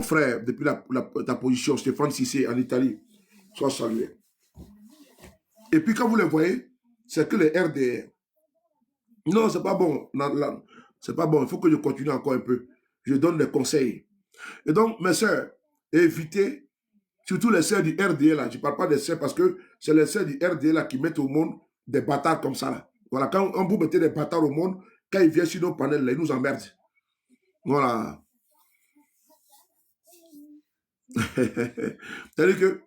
frère, depuis ta position, Stéphane Cissé, en Italie, sois salué. Et puis quand vous les voyez, c'est que les RDR. Non, c'est pas bon. C'est pas bon. Il faut que je continue encore un peu. Je donne des conseils. Et donc, mes sœurs, évitez, surtout les sœurs du RDA, là, je ne parle pas des sœurs parce que c'est les sœurs du RDA là, qui mettent au monde des bâtards comme ça. Là. Voilà, quand vous mettez des bâtards au monde, quand ils viennent sur nos panels, là, ils nous emmerdent. Voilà. C'est-à-dire que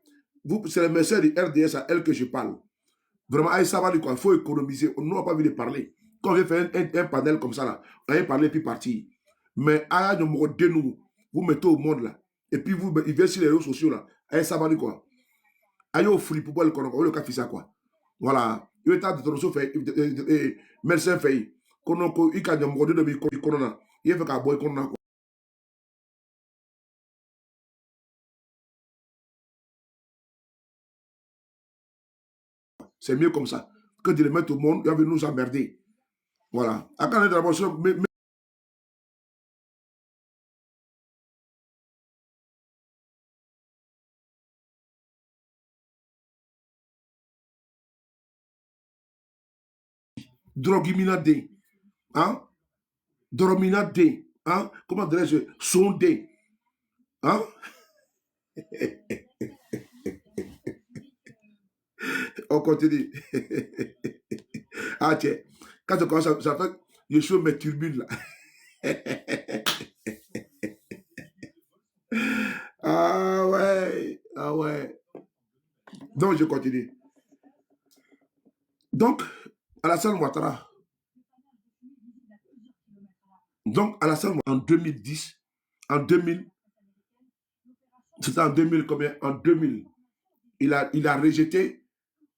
c'est les messieurs du RDS à elles que je parle. Vraiment, ça va dire quoi? Il faut économiser. Nous n'avons pas envie de parler. Quand on vient faire un panel comme ça, là, on vient parler et puis partir. Mais à nous, vous mettez au monde là. Et puis ils viennent sur les réseaux sociaux là. Ça va dire quoi? Aïe au free pour le cas ça quoi. Voilà. Il est temps de te faire médecin fait. Kono il a mon de corona. Il fait qu'à boy corona. C'est mieux comme ça que de les mettre au monde, il va nous emmerder. Voilà. Quand droguminade, hein? Drominade, hein? Comment dirais-je? Sondé, hein? On continue. Ah tiens, quand je commence à faire, je suis mes turbules là. Ah ouais, ah ouais. Donc je continue. Donc, Alassane Ouattara. Donc, Alassane Ouattara, en 2010, en 2000, c'était en 2000 combien? En 2000, il a rejeté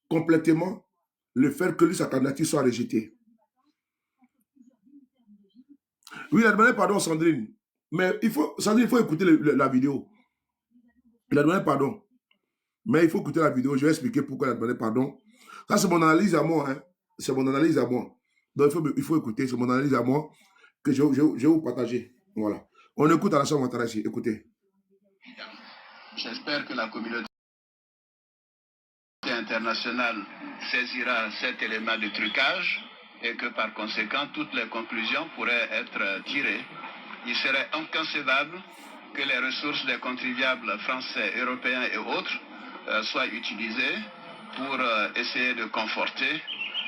complètement le fait que lui, sa candidature soit rejetée. Oui, il a demandé pardon, Sandrine. Mais Sandrine, il faut écouter la vidéo. Il a demandé pardon. Mais il faut écouter la vidéo. Je vais expliquer pourquoi il a demandé pardon. Ça, c'est mon analyse à moi. Hein. C'est mon analyse à moi. Donc, il faut écouter. C'est mon analyse à moi que je vais vous partager. Voilà. On écoute Alassane Ouattara ici. Écoutez. J'espère que la communauté internationale saisira cet élément de trucage et que par conséquent, toutes les conclusions pourraient être tirées. Il serait inconcevable que les ressources des contribuables français, européens et autres soient utilisées pour essayer de conforter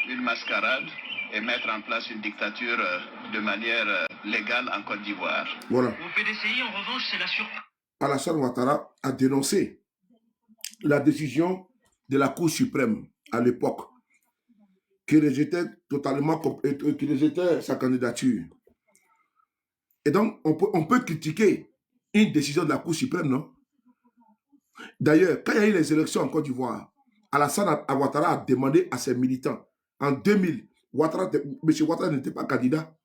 une mascarade et mettre en place une dictature de manière légale en Côte d'Ivoire. Voilà. Au PDCI, en revanche, c'est la surprise. Alassane Ouattara a dénoncé la décision de la Cour suprême à l'époque qui rejetait totalement qui rejetait sa candidature. Et donc, on peut critiquer une décision de la Cour suprême, non? D'ailleurs, quand il y a eu les élections en Côte d'Ivoire, Alassane Ouattara a demandé à ses militants, en 2000, M. Ouattara n'était pas candidat.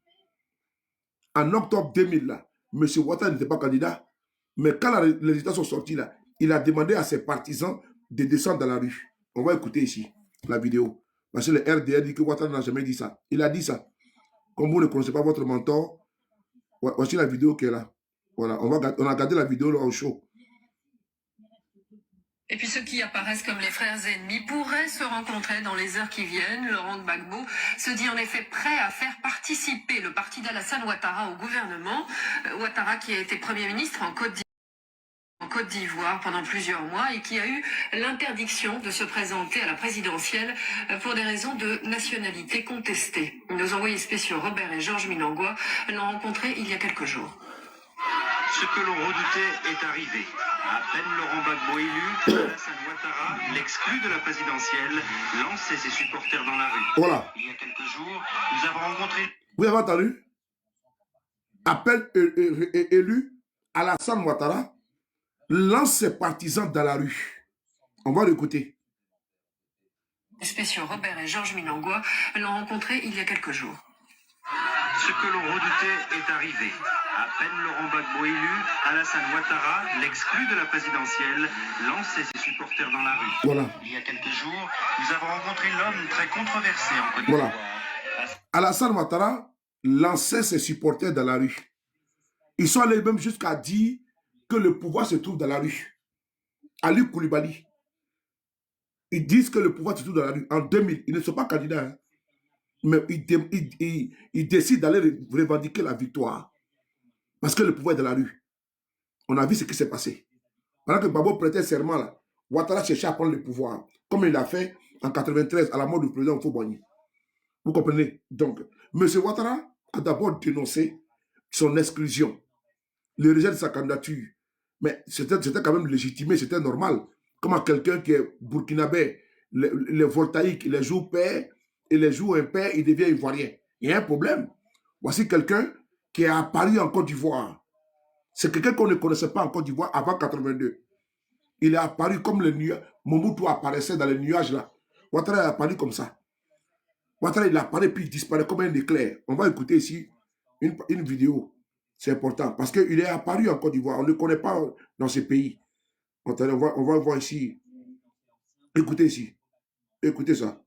En octobre 2000, là, M. Ouattara n'était pas candidat. Mais quand les résultats sont sortis, là, il a demandé à ses partisans de descendre dans la rue. On va écouter ici la vidéo. Parce que le RDR dit que Ouattara n'a jamais dit ça. Il a dit ça. Comme vous ne connaissez pas votre mentor, voici la vidéo qui est là. Voilà, on a gardé la vidéo là au show. Et puis ceux qui apparaissent comme les frères ennemis pourraient se rencontrer dans les heures qui viennent. Laurent Gbagbo se dit en effet prêt à faire participer le parti d'Alassane Ouattara au gouvernement. Ouattara qui a été Premier ministre en Côte d'Ivoire pendant plusieurs mois et qui a eu l'interdiction de se présenter à la présidentielle pour des raisons de nationalité contestée. Nos envoyés spéciaux Robert et Georges Minangwa l'ont rencontré il y a quelques jours. Ce que l'on redoutait est arrivé. À peine Laurent Gbagbo élu, Alassane Ouattara, l'exclu de la présidentielle, lançait ses supporters dans la rue. Voilà. Il y a quelques jours, nous avons rencontré... Vous avez entendu? À peine élu, Alassane Ouattara lance ses partisans dans la rue. On va l'écouter. Les spéciaux Robert et Georges Minangwa l'ont rencontré il y a quelques jours. Ce que l'on redoutait est arrivé. À peine Laurent Gbagbo élu, Alassane Ouattara, l'exclu de la présidentielle, lançait ses supporters dans la rue. Voilà. Il y a quelques jours, nous avons rencontré l'homme très controversé en Côte d'Ivoire. Voilà. Alassane Ouattara lançait ses supporters dans la rue. Ils sont allés même jusqu'à dire que le pouvoir se trouve dans la rue. Ali Koulibaly. Ils disent que le pouvoir se trouve dans la rue. En 2000, ils ne sont pas candidats. Hein. Mais ils décident d'aller revendiquer la victoire. Parce que le pouvoir est dans la rue. On a vu ce qui s'est passé. Pendant que Gbagbo prêtait serment, là, Ouattara cherchait à prendre le pouvoir. Comme il l'a fait en 93 à la mort du président Houphouët-Boigny. Vous comprenez? Donc, M. Ouattara a d'abord dénoncé son exclusion, le rejet de sa candidature. Mais c'était quand même légitimé, c'était normal. Comment quelqu'un qui est burkinabé, les voltaïques, les jours pairs et les jours impairs, il devient ivoirien. Il y a un problème. Voici quelqu'un qui est apparu en Côte d'Ivoire. C'est quelqu'un qu'on ne connaissait pas en Côte d'Ivoire avant 82. Il est apparu comme le nuage. Mobutu apparaissait dans les nuages là. Ouattara est apparu comme ça. Ouattara, il apparaît puis il disparaît comme un éclair. On va écouter ici une vidéo. C'est important parce qu'il est apparu en Côte d'Ivoire. On ne le connaît pas dans ces pays. On va voir ici. Écoutez ici. Écoutez ça.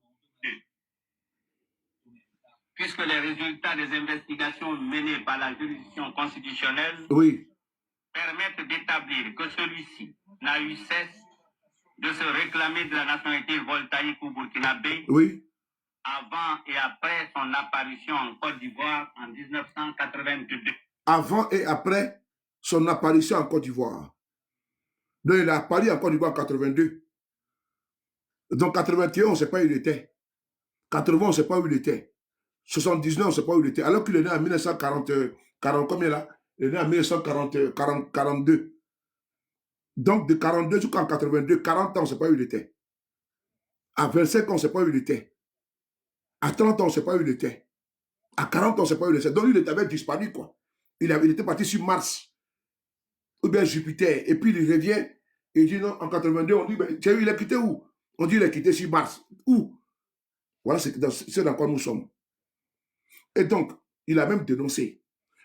Puisque les résultats des investigations menées par la juridiction constitutionnelle permettent d'établir que celui-ci n'a eu cesse de se réclamer de la nationalité voltaïque ou burkinabé avant et après son apparition en Côte d'Ivoire en 1982. Avant et après son apparition en Côte d'Ivoire. Donc il est apparu en Côte d'Ivoire en 82. Donc 81, on ne sait pas où il était. 80, on ne sait pas où il était. 79, on ne sait pas où il était. Alors qu'il est né en 1940, combien là? Il est né en 1942. Donc de 42 jusqu'en 82, 40 ans, on ne sait pas où il était. À 25 ans, on ne sait pas où il était. À 30 ans, on ne sait pas où il était. À 40 ans, on ne sait pas où il était. Donc il avait disparu, quoi. Il était parti sur Mars. Ou bien Jupiter. Et puis il revient. Et il dit non, en 82, on dit, ben, il a quitté où? On dit il a quitté sur Mars. Où? Voilà ce dans quoi nous sommes. Et donc, il a même dénoncé.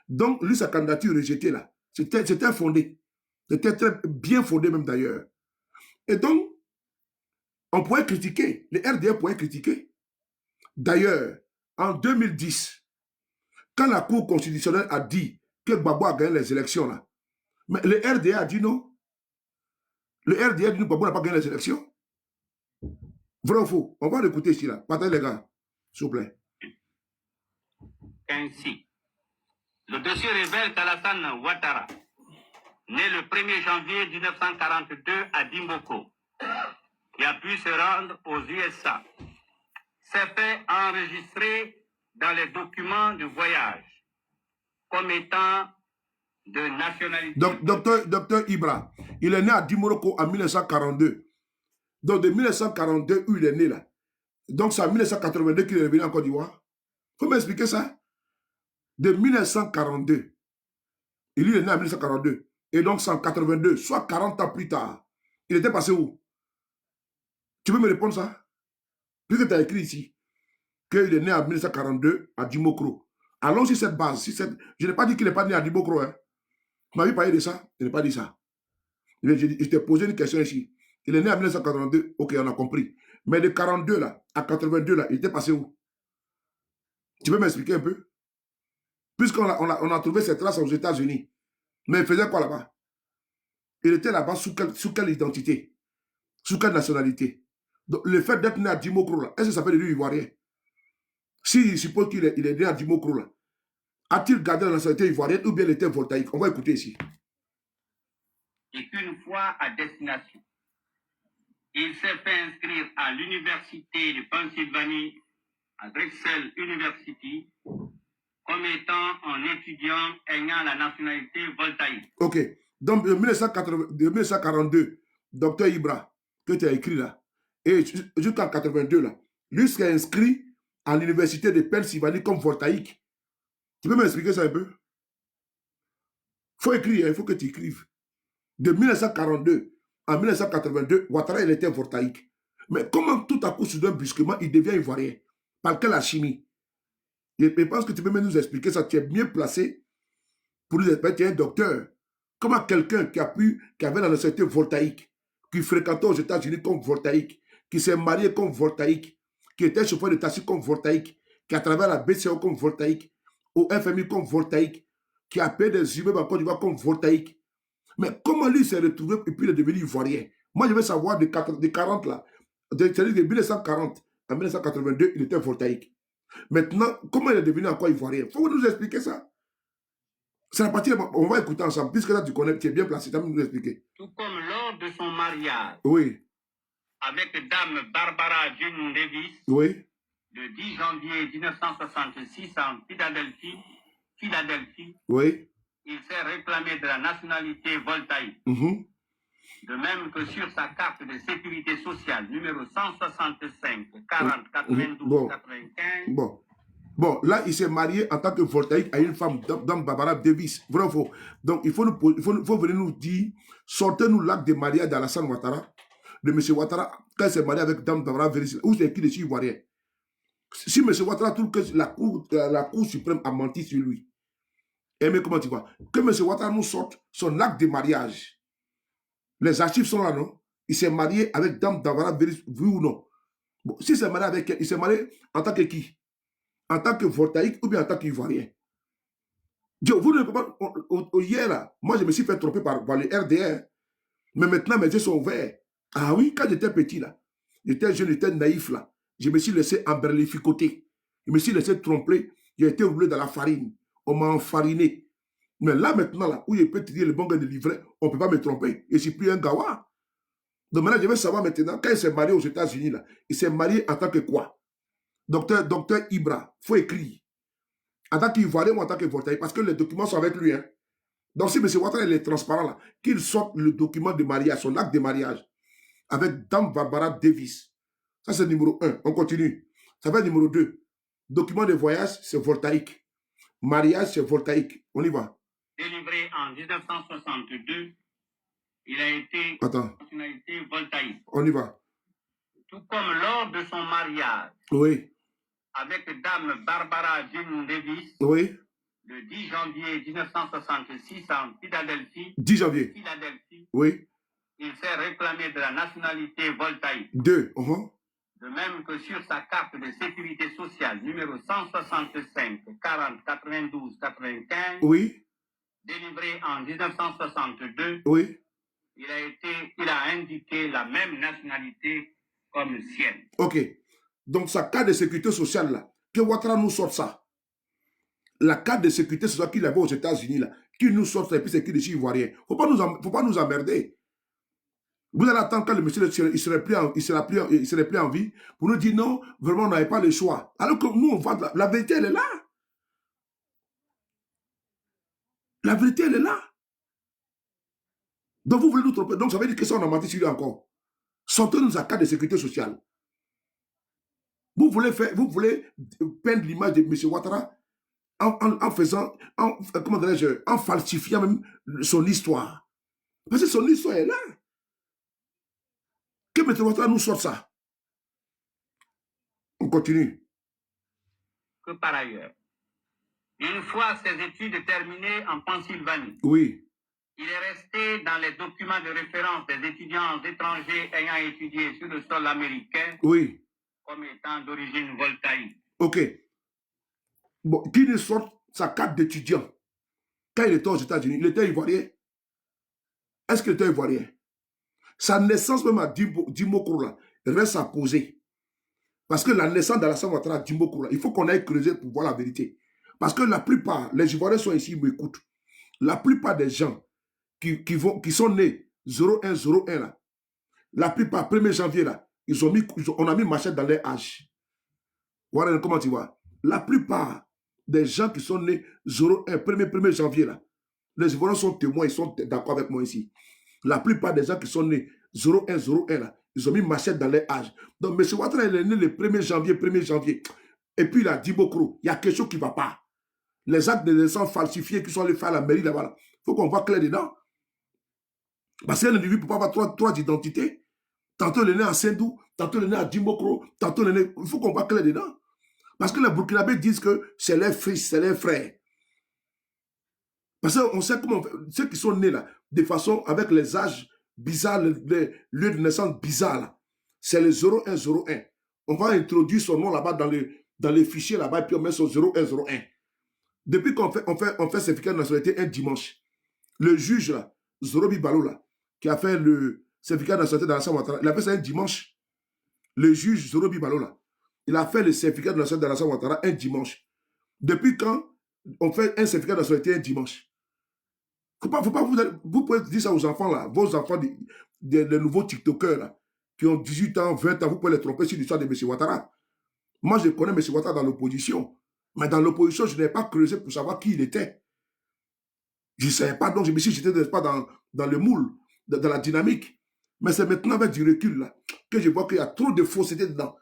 Donc, lui, sa candidature rejetée là, c'était fondé. C'était très bien fondé même d'ailleurs. Et donc, on pourrait critiquer, les RDA pourraient critiquer. D'ailleurs, en 2010, quand la Cour constitutionnelle a dit que Gbagbo a gagné les élections là, mais le RDA a dit non. Le RDA a dit non, Gbagbo n'a pas gagné les élections. Vrai ou faux? On va l'écouter ici là. Partagez les gars, s'il vous plaît. Ainsi, le dossier révèle qu'Alassane Ouattara, né le 1er janvier 1942 à Dimboko, qui a pu se rendre aux USA, s'est fait enregistrer dans les documents de voyage comme étant de nationalité. Donc, docteur Ibra, il est né à Dimoroko en 1942. Donc, de 1942, où il est né là. Donc, c'est en 1982 qu'il est revenu en Côte d'Ivoire. Il faut m'expliquer ça. De 1942. Il est né en 1942. Et donc, c'est en 82, soit 40 ans plus tard. Il était passé où? Tu peux me répondre ça? Puisque tu as écrit ici qu'il est né en 1942 à Dimokro. Allons sur cette base. Je n'ai pas dit qu'il n'est pas né à Dimokro. Hein. Tu m'avais parlé de ça? Je n'ai pas dit ça. Je t'ai posé une question ici. Il est né en 1982. Ok, on a compris. Mais de 42 là, à 82 là, il était passé où? Tu peux m'expliquer un peu? Puisqu'on a trouvé ses traces aux États-Unis. Mais il faisait quoi là-bas? Il était là-bas sous quelle identité? Sous quelle nationalité? Donc, le fait d'être né à Dimokro là, est-ce que ça fait de lui ivoirien? S'il suppose qu'il est né à Dimokro là, a-t-il gardé la nationalité ivoirienne ou bien il était voltaïque? On va écouter ici. Et qu'une fois à destination, il s'est fait inscrire à l'université de Pennsylvanie, à Drexel University, comme étant un étudiant ayant la nationalité voltaïque. Ok. Donc, de 1942, docteur Ibra, que tu as écrit là, et jusqu'en 82 là, lui s'est inscrit à l'université de Pennsylvanie comme voltaïque. Tu peux m'expliquer ça un peu? Il faut écrire, il faut que tu écrives. De 1942 à 1982, Ouattara, il était voltaïque. Mais comment tout à coup, soudain, brusquement, il devient ivoirien? Par quelle alchimie? Je pense que tu peux même nous expliquer ça. Tu es bien placé pour nous expliquer. Tu es un docteur. Comment quelqu'un qui avait la nationalité voltaïque, qui fréquentait aux États-Unis comme voltaïque, qui s'est marié comme voltaïque, qui était chauffeur de taxi comme voltaïque, qui a travaillé à la BCO comme voltaïque, au FMI comme voltaïque, qui a payé des immeubles en Côte d'Ivoire comme voltaïque. Mais comment lui s'est retrouvé et puis il est devenu ivoirien? Moi, je veux savoir de 40 là. C'est-à-dire de 1940 à 1982, il était voltaïque. Maintenant, comment il est devenu encore ivoirien? Il faut nous expliquer ça. C'est la partie, on va écouter ensemble. Puisque là, tu connais, tu es bien placé, tu vas nous expliquer. Tout comme lors de son mariage Oui, avec Dame Barbara June Davis, oui, le 10 janvier 1966 en Philadelphie, oui. il s'est réclamé de la nationalité voltaïque. Mhm. De même que sur sa carte de sécurité sociale numéro 165 40 92 Bon. 95. Bon, là, il s'est marié en tant que voltaïque à une femme, Dame Barbara Davis. Vrai ou faux? Donc, il faut venir nous dire, sortez-nous l'acte de mariage d'Alassane Ouattara, de M. Ouattara, quand il s'est marié avec Dame Barbara Davis, où c'est qui les ivoirien? Si M. Ouattara trouve que la cour suprême a menti sur lui, et mais comment tu vois? Que M. Ouattara nous sorte son acte de mariage. Les archives sont là, non? Il s'est marié avec Dame Barbara Davis, oui ou non? Bon, si s'est marié avec elle, il s'est marié en tant que qui? En tant que voltaïque ou bien en tant qu'ivoirien. Vous ne pouvez pas. Hier, là, moi, je me suis fait tromper par le RDR. Mais maintenant, mes yeux sont ouverts. Ah oui, quand j'étais petit, là, j'étais jeune, j'étais naïf, là, je me suis laissé emberlificoter. Je me suis laissé tromper. J'ai été roulé dans la farine. On m'a enfariné. Mais là, maintenant, là, où je peux te dire le bon gars de livret, on ne peut pas me tromper. Je ne suis plus un gawa. Donc maintenant, je veux savoir maintenant, quand il s'est marié aux États-Unis, là, il s'est marié en tant que quoi? Docteur Ibra, il faut écrire. En tant qu'ivoirien ou en tant que voltaïque, parce que les documents sont avec lui. Hein. Donc si M. Ouattara est transparent, là, qu'il sorte le document de mariage, son acte de mariage, avec Dame Barbara Davis. Ça, c'est numéro 1. On continue. Ça va être numéro 2. Document de voyage, c'est voltaïque. Mariage, c'est voltaïque. On y va. Délivré en 1962, il a été nationalité voltaïque. On y va. Tout comme lors de son mariage. Oui. Avec Dame Barbara June Davis, oui. Le 10 janvier 1966 en Philadelphie. 10 janvier. Oui. Il s'est réclamé de la nationalité voltaïque. 2. De même que sur sa carte de sécurité sociale numéro 165 40 92 95. Oui. Délivré en 1962. Oui. Il a indiqué la même nationalité comme sienne. Ok. Donc, sa carte de sécurité sociale, là, que Ouattara nous sorte ça. La carte de sécurité sociale qu'il avait aux États-Unis, là, qu'il nous sorte, et puis c'est qu'il est ivoirien. Il ne faut pas nous emmerder. Vous allez attendre quand le monsieur il serait plus en vie pour nous dire non, vraiment, on n'avait pas le choix. Alors que nous, on voit la vérité, elle est là. La vérité, elle est là. Donc, vous voulez nous tromper. Donc, ça veut dire que ça, on a menti sur lui encore. Sortez-nous sa carte de sécurité sociale. Vous voulez peindre l'image de M. Ouattara en falsifiant même son histoire. Parce que son histoire est là. Que M. Ouattara nous sorte ça. On continue. Que par ailleurs, une fois ses études terminées en Pennsylvanie, oui. Il est resté dans les documents de référence des étudiants étrangers ayant étudié sur le sol américain. Oui. Comme étant d'origine voltaïque. Ok. Bon, qui nous sort sa carte d'étudiant? Quand il était aux États-Unis, il était ivoirien. Est-ce qu'il était ivoirien? Sa naissance même à Dimokro, là, reste à poser. Parce que la naissance d'Alassane Ouattara à Dimokro, là, il faut qu'on aille creuser pour voir la vérité. Parce que la plupart, les Ivoiriens sont ici, ils m'écoutent. La plupart des gens qui sont nés 0101, là, la plupart, 1er janvier, là, on a mis machette dans leur âge. Voilà comment tu vois. La plupart des gens qui sont nés 1er janvier, là, les Ivoiriens sont témoins, ils sont d'accord avec moi ici. La plupart des gens qui sont nés 0101, là, ils ont mis machette dans leur âge. Donc, M. Ouattara, il est né le 1er janvier. Et puis, il a dit Bokro, il y a quelque chose qui ne va pas. Les actes de naissance falsifiés qui sont allés faire à la mairie là-bas, il faut qu'on voit clair dedans. Parce qu'un individu ne peut pas avoir trois identités. Tantôt il est né à Sendou, tantôt il est né à Dimokro, tantôt il est né... Il faut qu'on voit clair dedans. Parce que les Burkinabés disent que c'est leurs fils, c'est leurs frères. Parce qu'on sait comment... Ceux qui sont nés là, de façon avec les âges bizarres, les lieux de naissance bizarres, c'est le 0101. On va introduire son nom là-bas dans les fichiers là-bas, et puis on met son 0101. Depuis qu'on fait certificat de nationalité un dimanche, le juge là, Zorobi Balola, qui a fait le certificat de nationalité d'Alassane Ouattara, il a fait ça un dimanche. Le juge Zorobi Balola, il a fait le certificat de nationalité d'Alassane Ouattara un dimanche. Depuis quand on fait un certificat de nationalité un dimanche? Faut pas vous pouvez dire ça aux enfants là, vos enfants, des nouveaux TikTokers là, qui ont 18 ans, 20 ans, vous pouvez les tromper sur l'histoire de M. Ouattara. Moi, je connais M. Ouattara dans l'opposition. Mais dans l'opposition, je n'ai pas creusé pour savoir qui il était. Je ne savais pas, donc je me suis jeté pas dans le moule, dans la dynamique. Mais c'est maintenant avec du recul là, que je vois qu'il y a trop de fausseté dedans.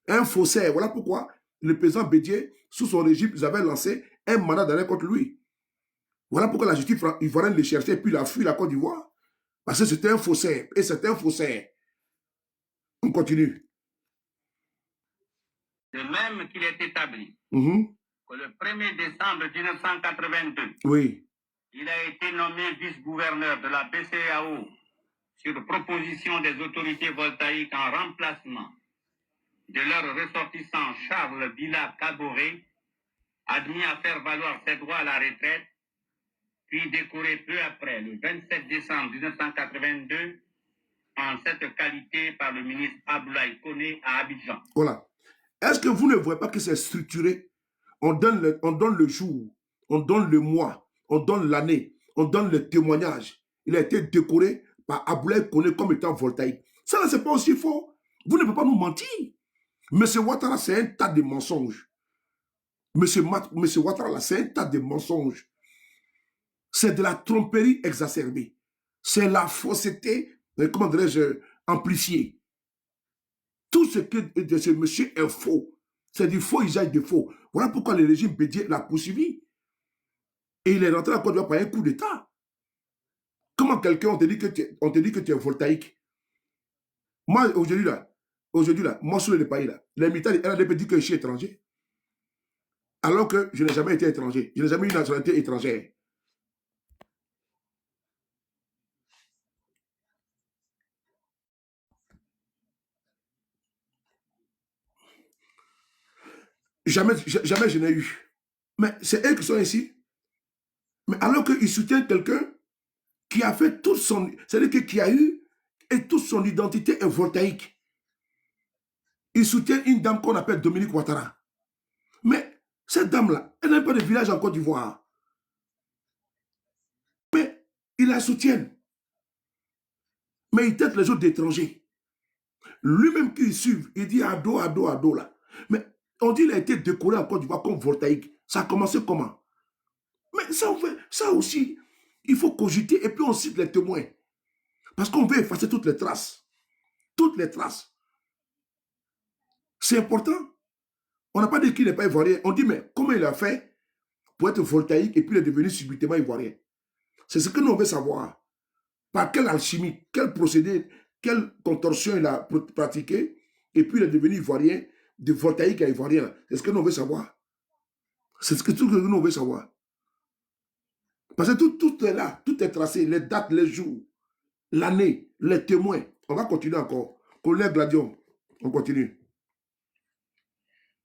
Un faussaire, voilà pourquoi le président Bédié, sous son régime, ils avaient lancé un mandat d'arrêt contre lui. Voilà pourquoi la justice ivoirienne le cherchait et puis il a fui la Côte d'Ivoire. Parce que c'était un faussaire. Et c'était un faussaire. On continue. De même qu'il est établi que le 1er décembre 1982, oui, il a été nommé vice-gouverneur de la BCEAO sur proposition des autorités voltaïques en remplacement de leur ressortissant Charles Villa Caboret, admis à faire valoir ses droits à la retraite, puis décoré peu après, le 27 décembre 1982, en cette qualité par le ministre Abdoulaye Koné à Abidjan. Voilà. Est-ce que vous ne voyez pas que c'est structuré? On donne le jour, on donne le mois, on donne l'année, on donne le témoignage. Il a été décoré par Abdoulaye Koné comme étant voltaïque. Ça, c'est pas aussi faux. Vous ne pouvez pas nous mentir. Monsieur Ouattara, c'est un tas de mensonges. Monsieur Ouattara, c'est un tas de mensonges. C'est de la tromperie exacerbée. C'est la fausseté, comment dirais-je, amplifiée. Tout ce que de ce monsieur est faux. C'est du faux usage de faux. Voilà pourquoi le régime Bédié l'a poursuivi. Et il est rentré en Côte d'Ivoire par un coup d'État. Comment quelqu'un, on te dit que tu es voltaïque? Moi, aujourd'hui là, moi, sur le pays là, les militaires, elle a dit que je suis étranger. Alors que je n'ai jamais été étranger. Je n'ai jamais eu une nationalité étrangère. Jamais je n'ai eu. Mais c'est eux qui sont ici. Mais alors qu'ils soutiennent quelqu'un qui a fait tout son... C'est-à-dire qui a eu et toute son identité est voltaïque. Ils soutiennent une dame qu'on appelle Dominique Ouattara. Mais cette dame-là, elle n'a pas de village en Côte d'Ivoire. Mais ils la soutiennent. Mais ils traitent les autres d'étrangers. Lui-même qui suit, il dit ado là. Mais on dit qu'il a été décoré en Côte d'Ivoire comme voltaïque. Ça a commencé comment? Mais ça aussi, il faut cogiter et puis on cite les témoins. Parce qu'on veut effacer toutes les traces. Toutes les traces. C'est important. On n'a pas dit qu'il n'est pas ivoirien. On dit, mais comment il a fait pour être voltaïque et puis il est devenu subitement ivoirien? C'est ce que nous on veut savoir. Par quelle alchimie, quel procédé, quelle contorsion il a pratiqué et puis il est devenu ivoirien, de voltaïque à ivoirien. C'est ce que nous on veut savoir. C'est ce que nous on veut savoir. Parce que tout est là, tout est tracé, les dates, les jours, l'année, les témoins. On va continuer encore. Collègue Gladion, on continue.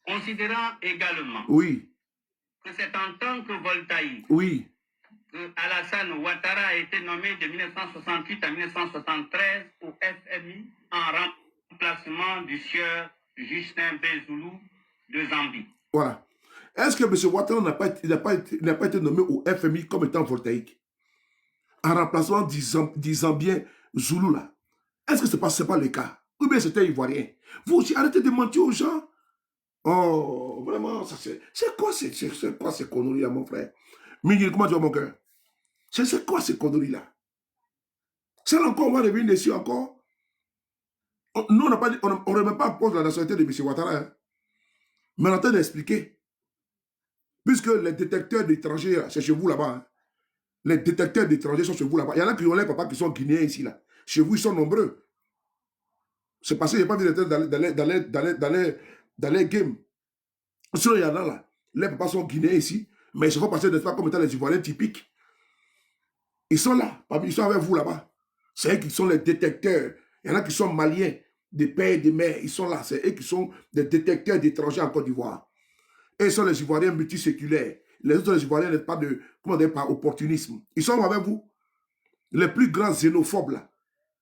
Considérant également que c'est en tant que voltaïque que Alassane Ouattara a été nommé de 1968 à 1973 au FMI en remplacement du sieur Justin Bézoulou de Zambie. Voilà. Est-ce que M. Ouattara n'a pas été nommé au FMI comme étant voltaïque en remplacement du Zambien Zoulou là? Est-ce que ce n'est pas le cas? Ou bien c'était ivoirien? Vous aussi, arrêtez de mentir aux gens. Oh, vraiment, c'est quoi ces conneries-là, mon frère? Mingil, comment tu vas, mon cœur? C'est quoi ces conneries-là? Ça encore, on va revenir dessus encore. Nous, on ne remet pas en cause la nationalité de M. Ouattara. Hein? Mais on est en train d'expliquer. Puisque les détecteurs d'étrangers, c'est chez vous là-bas. Hein? Les détecteurs d'étrangers sont chez vous là-bas. Il y en a qui ont les papas qui sont guinéens ici. Là. Chez vous, ils sont nombreux. C'est parce que je n'ai pas vu dans les games. Sinon, il y en a là. Les papas sont guinéens ici. Mais ils se font passer des fois comme étant les Ivoiriens typiques. Ils sont là. Ils sont avec vous là-bas. C'est eux qui sont les détecteurs. Il y en a qui sont maliens, des pères et des mères. Ils sont là. C'est eux qui sont des détecteurs d'étrangers en Côte d'Ivoire. Et ils sont les Ivoiriens multiséculaires. Les autres, les Ivoiriens n'ont pas de, comment dire, par opportunisme. Ils sont avec vous. Les plus grands xénophobes, là,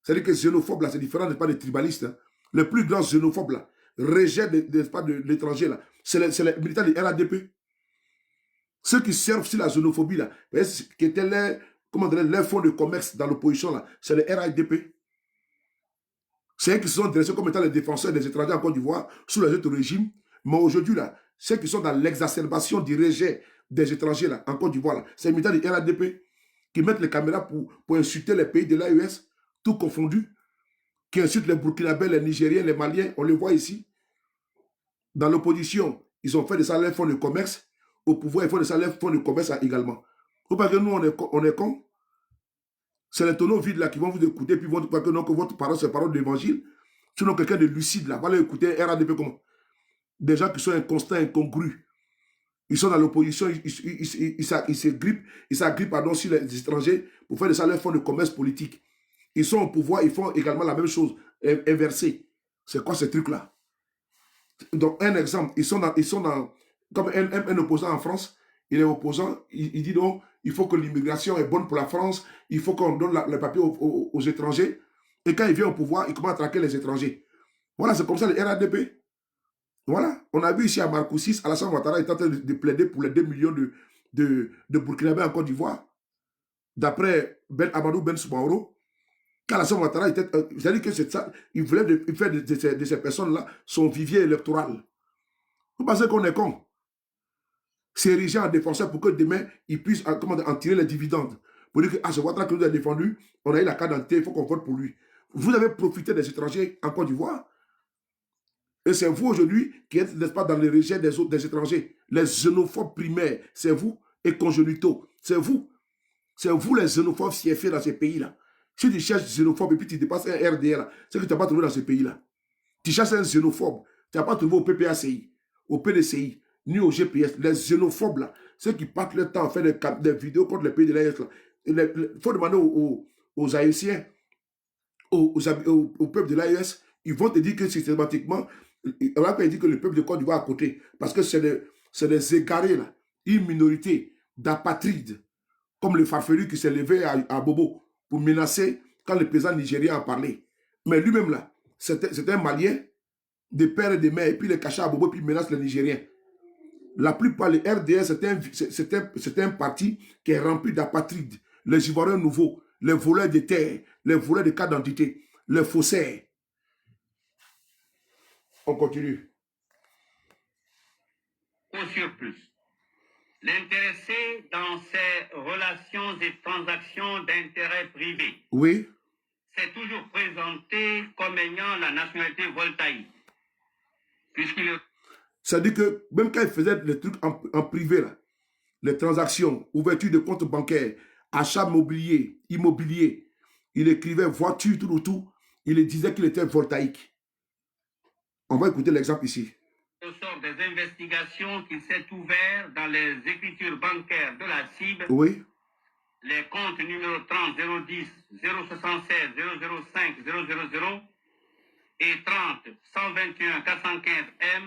c'est-à-dire que xénophobes, là, c'est différent, n'est pas des tribalistes. Hein. Les plus grands xénophobes, là, rejettent de l'étranger, là. C'est les militants du RADP. Ceux qui servent sur la xénophobie, là, qui étaient les fonds de commerce dans l'opposition, là, c'est le RADP. C'est eux qui se sont dressés comme étant les défenseurs des étrangers en Côte d'Ivoire sous les autres régimes. Mais aujourd'hui, là, ceux qui sont dans l'exacerbation du rejet des étrangers là, en Côte d'Ivoire, c'est les militants du RADP qui mettent les caméras pour insulter les pays de l'AES, tout confondu, qui insultent les Burkinabés, les Nigériens, les Maliens, on les voit ici. Dans l'opposition, ils ont fait de ça leur fonds de commerce. Au pouvoir, ils font de ça leur fonds de commerce également. Vous pensez que nous, on est cons? C'est les tonneaux vides là qui vont vous écouter, puis vont croire que non, que votre parole, c'est parole d'évangile. Sinon, quelqu'un de lucide là, va aller écouter RADP comment? Des gens qui sont inconstants, incongrus. Ils sont dans l'opposition, ils s'agrippent sur les étrangers pour faire de ça leur fonds de commerce politique. Ils sont au pouvoir, ils font également la même chose, inversée. C'est quoi ce truc-là? Donc, un exemple, ils sont dans comme un opposant en France, il est opposant, il dit donc, il faut que l'immigration est bonne pour la France, il faut qu'on donne le papier aux étrangers. Et quand il vient au pouvoir, il commence à traquer les étrangers. Voilà, c'est comme ça le RADP. Voilà, on a vu ici à Marcoussis, Alassane Ouattara est en train de plaider pour les 2 millions de Burkinabés en Côte d'Ivoire. D'après Ben Amadou Ben Soumaoro, quand Alassane Ouattara était. C'est-à-dire que c'est ça, il voulait faire de ces personnes-là son vivier électoral. Vous pensez qu'on est con? C'est érigé en défenseur pour que demain, il puisse en tirer les dividendes. Pour dire que c'est Ouattara qui nous a défendu, on a eu la carte d'identité, il faut qu'on vote pour lui. Vous avez profité des étrangers en Côte d'Ivoire. Et c'est vous aujourd'hui qui êtes, n'est-ce pas, dans le rejet des étrangers. Les xénophobes primaires, c'est vous, et congénitaux, c'est vous. C'est vous les xénophobes siéfiés dans ces pays-là. Si tu cherches xénophobe et puis tu dépasses un RDR, c'est que tu n'as pas trouvé dans ces pays-là. Tu cherches un xénophobe, tu n'as pas trouvé au PPACI, au PDCI, ni au GPS. Les xénophobes, là, ceux qui passent le temps à faire des vidéos contre les pays de l'AES, il faut demander aux Haïtiens, au peuple de l'AES, ils vont te dire que systématiquement, on va pas dire que le peuple de Côte d'Ivoire à côté, parce que c'est des égarés, là, une minorité d'apatrides, comme le farfelu qui s'est levé à Bobo pour menacer quand le président nigérien a parlé. Mais lui-même, là, c'est un Malien de père et de mère, et puis il est caché à Bobo, puis il menace les Nigériens. La plupart, les RDS, c'est un parti qui est rempli d'apatrides, les Ivoiriens nouveaux, les voleurs de terre, les voleurs de cartes d'identité, les faussaires. On continue. Au surplus, l'intéressé dans ses relations et transactions d'intérêt privé Oui. s'est toujours présenté comme ayant la nationalité voltaïque. Puisqu'il C'est-à-dire que même quand il faisait les trucs en privé, là, les transactions, ouverture de comptes bancaires, achat immobilier, il écrivait voiture, tout, il disait qu'il était voltaïque. On va écouter l'exemple ici. Au sort des investigations qui s'est ouvert dans les écritures bancaires de la CIB, Oui. les comptes numéro 30 010 076 005 000 et 30 121 415 M,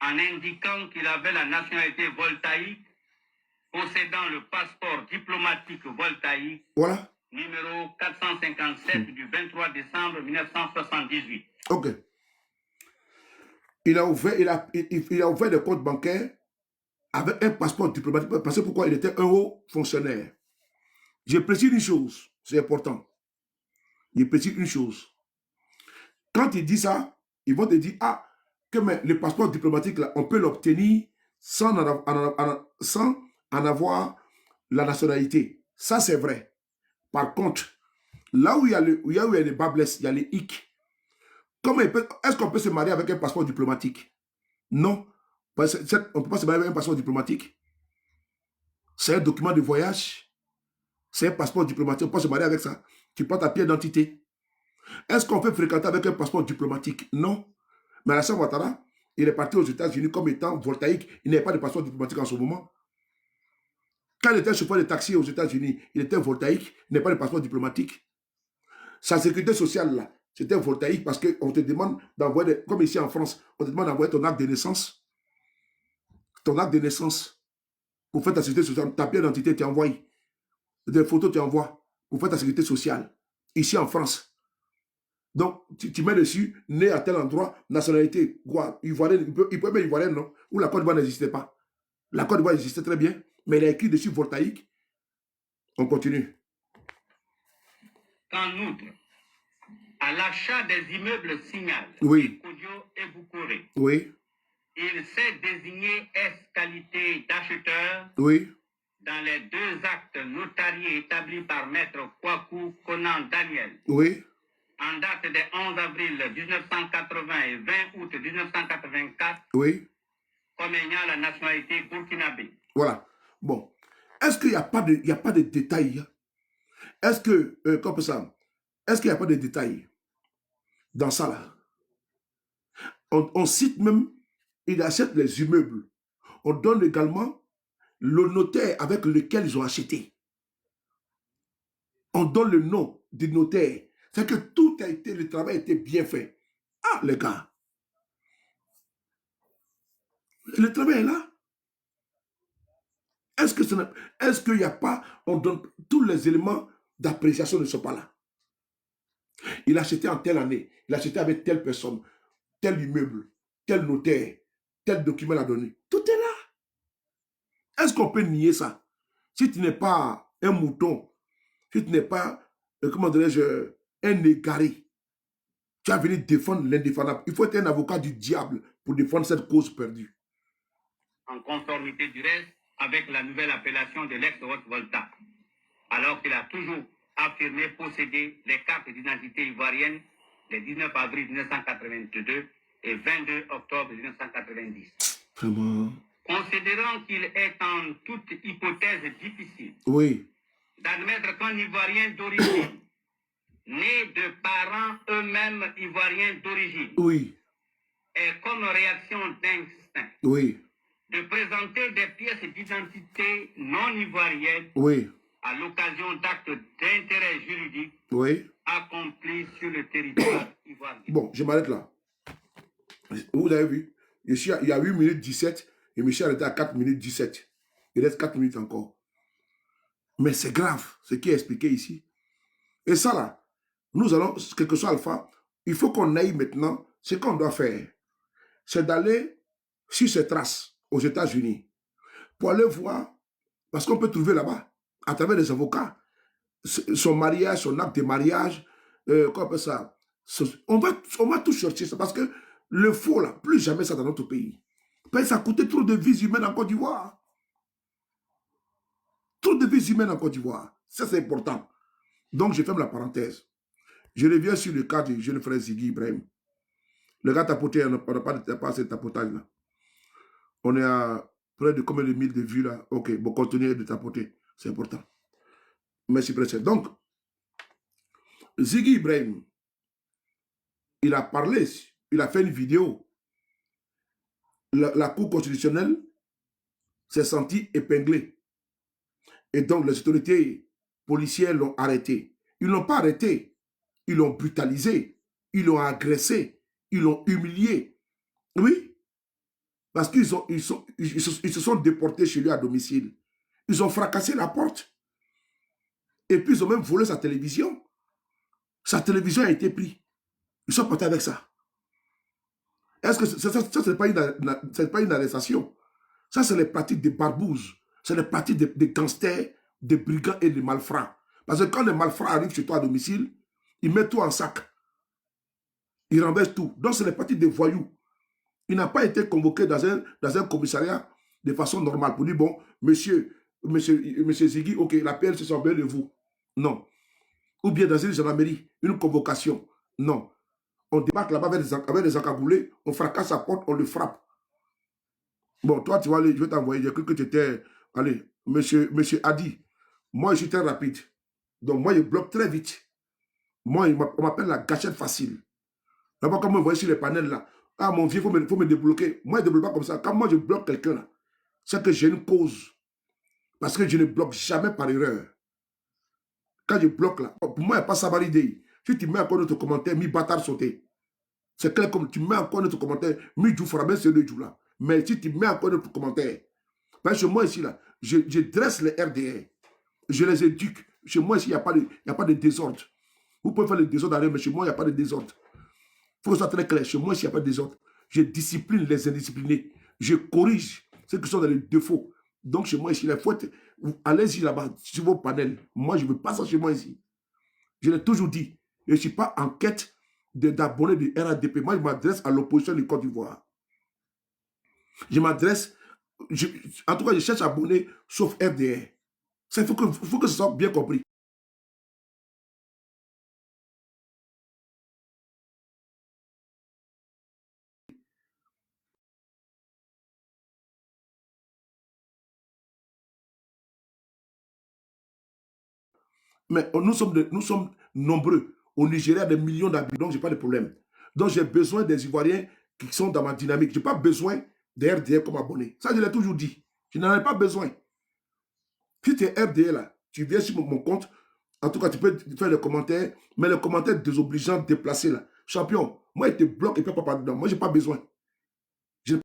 en indiquant qu'il avait la nationalité voltaïque, possédant le passeport diplomatique voltaïque, Voilà. numéro 457 du 23 décembre 1978. Ok. Il a ouvert des comptes bancaires avec un passeport diplomatique. Parce que pourquoi? Il était un haut fonctionnaire. Je précise une chose, c'est important. Je précise une chose. Quand il dit ça, ils vont te dire, ah, que mais le passeport diplomatique, là, on peut l'obtenir sans en avoir la nationalité. Ça, c'est vrai. Par contre, là où il y a les bas blesses, il y a les hic. Est-ce qu'on peut se marier avec un passeport diplomatique? Non. On ne peut pas se marier avec un passeport diplomatique. C'est un document de voyage. C'est un passeport diplomatique. On peut se marier avec ça. Tu prends ta pièce d'identité. Est-ce qu'on peut fréquenter avec un passeport diplomatique? Non. Mais Alassane Ouattara, il est parti aux États-Unis comme étant voltaïque. Il n'avait pas de passeport diplomatique en ce moment. Quand il était chauffeur de taxi aux États-Unis, il était voltaïque. Il n'avait pas de passeport diplomatique. Sa sécurité sociale, là, c'était voltaïque parce qu'on te demande d'envoyer, comme ici en France, on te demande d'envoyer ton acte de naissance. Ton acte de naissance. Pour faire ta sécurité sociale, ta pièce d'identité, tu envoies. Des photos, tu envoies. pour faire ta sécurité sociale, ici en France. Donc, tu mets dessus, né à tel endroit, nationalité, quoi, ivoirienne, il peut même ivoirienne, non? Ou la Côte d'Ivoire n'existait pas. La Côte d'Ivoire existait très bien, mais il a écrit dessus voltaïque. On continue. Qu'en outre, à l'achat des immeubles Signal, Oui. Kodio et Boukouré, Oui, il s'est désigné qualité d'acheteur oui, dans les 2 actes notariés établis par Maître Kwaku Conan Daniel oui, en date des 11 avril 1980 et 20 août 1984 oui. comme ayant la nationalité burkinabé. Voilà. Bon. Est-ce qu'il n'y a pas de détails? Est-ce que, comme ça, est-ce qu'il n'y a pas de détails dans ça là? On cite même, il achète les immeubles. On donne également le notaire avec lequel ils ont acheté. On donne le nom du notaire. C'est que tout a été, le travail a été bien fait. Ah, les gars. Le travail est là. Est-ce qu'il n'y a pas, on donne tous les éléments d'appréciation ne sont pas là. Il a acheté en telle année, il a acheté avec telle personne, tel immeuble, tel notaire, tel document l'a donné. Tout est là. Est-ce qu'on peut nier ça? Si tu n'es pas un mouton, si tu n'es pas, comment dirais-je, un égaré, tu vas venir défendre l'indéfendable. Il faut être un avocat du diable pour défendre cette cause perdue. En conformité du reste avec la nouvelle appellation de l'ex-Haute-Volta, alors qu'il a toujours affirmé posséder les cartes d'identité ivoiriennes le 19 avril 1982 et 22 octobre 1990. Vraiment? Considérant qu'il est en toute hypothèse difficile Oui. d'admettre qu'un Ivoirien d'origine, né de parents eux-mêmes Ivoiriens d'origine, Oui. est comme réaction d'instinct Oui. de présenter des pièces d'identité non ivoiriennes Oui. à l'occasion d'actes d'intérêt juridique Oui. accomplis sur le territoire ivoirien. Bon, je m'arrête là. Vous avez vu, ici, il y a 8 minutes 17 et Michel était à 4 minutes 17. Il reste 4 minutes encore. Mais c'est grave ce qui est expliqué ici. Et ça là, nous allons, quel que soit Alpha, il faut qu'on aille maintenant, ce qu'on doit faire, c'est d'aller sur ces traces aux États-Unis pour aller voir, parce qu'on peut trouver là-bas, à travers les avocats, son mariage, son acte de mariage, comment on appelle ça, on va tout chercher ça, parce que le faux là, plus jamais ça dans notre pays. Ben, ça a coûté trop de vies humaines en Côte d'Ivoire. Trop de vies humaines en Côte d'Ivoire. Ça, c'est important. Donc, je ferme la parenthèse. Je reviens sur le cas du jeune frère Ziggy Ibrahim. Le gars tapoté, on n'a pas ce tapotage-là. On est à près de combien de mille de vues là? Ok, bon, continuez de tapoter. C'est important. Merci, président. Donc, Ziggy Ibrahim, il a parlé, il a fait une vidéo. La Cour constitutionnelle s'est sentie épinglée. Et donc, les autorités policières l'ont arrêté. Ils ne l'ont pas arrêté. Ils l'ont brutalisé. Ils l'ont agressé. Ils l'ont humilié. Oui. Parce qu'ils se sont déportés chez lui à domicile. Ils ont fracassé la porte. Et puis, ils ont même volé sa télévision. Sa télévision a été prise. Ils sont partis avec ça. Est-ce que ça ce n'est pas une arrestation? Ça, c'est les pratiques des barbouzes. C'est les pratiques des gangsters, des brigands et des malfrats. Parce que quand les malfrats arrivent chez toi à domicile, ils mettent tout en sac. Ils renversent tout. Donc, c'est les pratiques des voyous. Il n'a pas été convoqué dans un commissariat de façon normale pour dire, bon, monsieur Ziggy, ok, la PL se sent bien de vous. Non. Ou bien dans une gendarmerie, une convocation. Non. On débarque là-bas avec des encagoulés, on fracasse sa porte, on le frappe. Bon, toi, tu vas aller, je vais t'envoyer. J'ai cru que tu étais. Allez, monsieur Adi, moi, je suis très rapide. Donc, moi, je bloque très vite. Moi, on m'appelle la gâchette facile. Là-bas, comme vous voyez sur les panels là, ah, mon vieux, il faut me débloquer. Moi, je ne débloque pas comme ça. Quand moi, je bloque quelqu'un là, c'est que j'ai une cause. Parce que je ne bloque jamais par erreur. Quand je bloque là, pour moi, il n'y a pas ça validé. Si tu mets encore notre commentaire, mi bâtard sauté. C'est clair comme tu mets encore notre commentaire, mi djou frappé, c'est le djou là. Mais si tu mets encore notre commentaire, parce que moi ici là, je dresse les RDR, je les éduque, Chez moi, ici, il n'y a pas de désordre. Vous pouvez faire le désordre, mais chez moi, il n'y a pas de désordre. Il faut que ce soit très clair. Chez moi, ici, il n'y a pas de désordre. Je discipline les indisciplinés. Je corrige ceux qui sont dans les défauts. Donc, chez moi, ici, il faut être... Allez-y là-bas, sur vos panels. Moi, je ne veux pas ça chez moi ici. Je l'ai toujours dit. Je ne suis pas en quête d'abonnés du RADP. Moi, je m'adresse à l'opposition du Côte d'Ivoire. Je m'adresse... En tout cas, je cherche à abonner sauf RDR. Il faut que ce soit bien compris. Mais nous sommes nombreux. Au Nigeria, des millions d'habitants, donc je n'ai pas de problème. Donc j'ai besoin des Ivoiriens qui sont dans ma dynamique. Je n'ai pas besoin des RDR comme abonnés. Ça, je l'ai toujours dit. Je n'en ai pas besoin. Si tu es RDR là, tu viens sur mon compte, en tout cas, tu peux faire les commentaires, mais les commentaires désobligeants, déplacés là. Champion, moi, il te bloque et ne peut pas dedans. Moi, je n'ai pas besoin. Je n'ai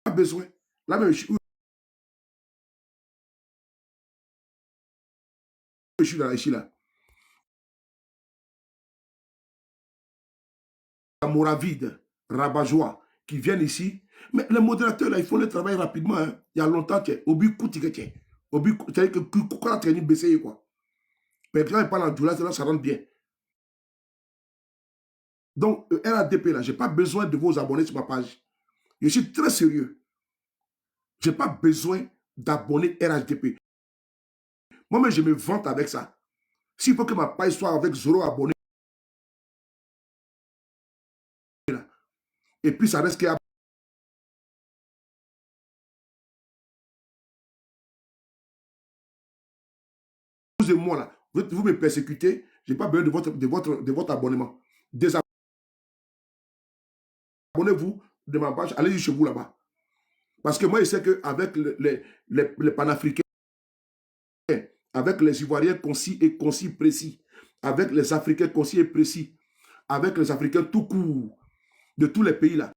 pas besoin. Là même, je suis là, ici là. Moravide, Rabat-Joie, qui viennent ici. Mais les modérateurs, là, il faut le travailler rapidement. Hein. Il y a longtemps, Obi Koutikete. Obi Koutikete, Koukora Treni Bessé, quoi. Mais quand il parle en Djoula, ça rentre bien. Donc, RADP, là, je n'ai pas besoin de vos abonnés sur ma page. Je suis très sérieux. Je n'ai pas besoin d'abonnés RHDP. Moi-même, je me vante avec ça. S'il faut que ma page soit avec 0 abonnés, là, et puis ça reste qu'il y a de moi là, vous me persécutez, je n'ai pas besoin de votre abonnement. Désabonnez-vous de ma page, allez-y chez vous là-bas. Parce que moi, je sais qu'avec les panafricains, avec les Ivoiriens concis et concis précis, avec les Africains concis et précis, avec les Africains tout court, de tous les pays là,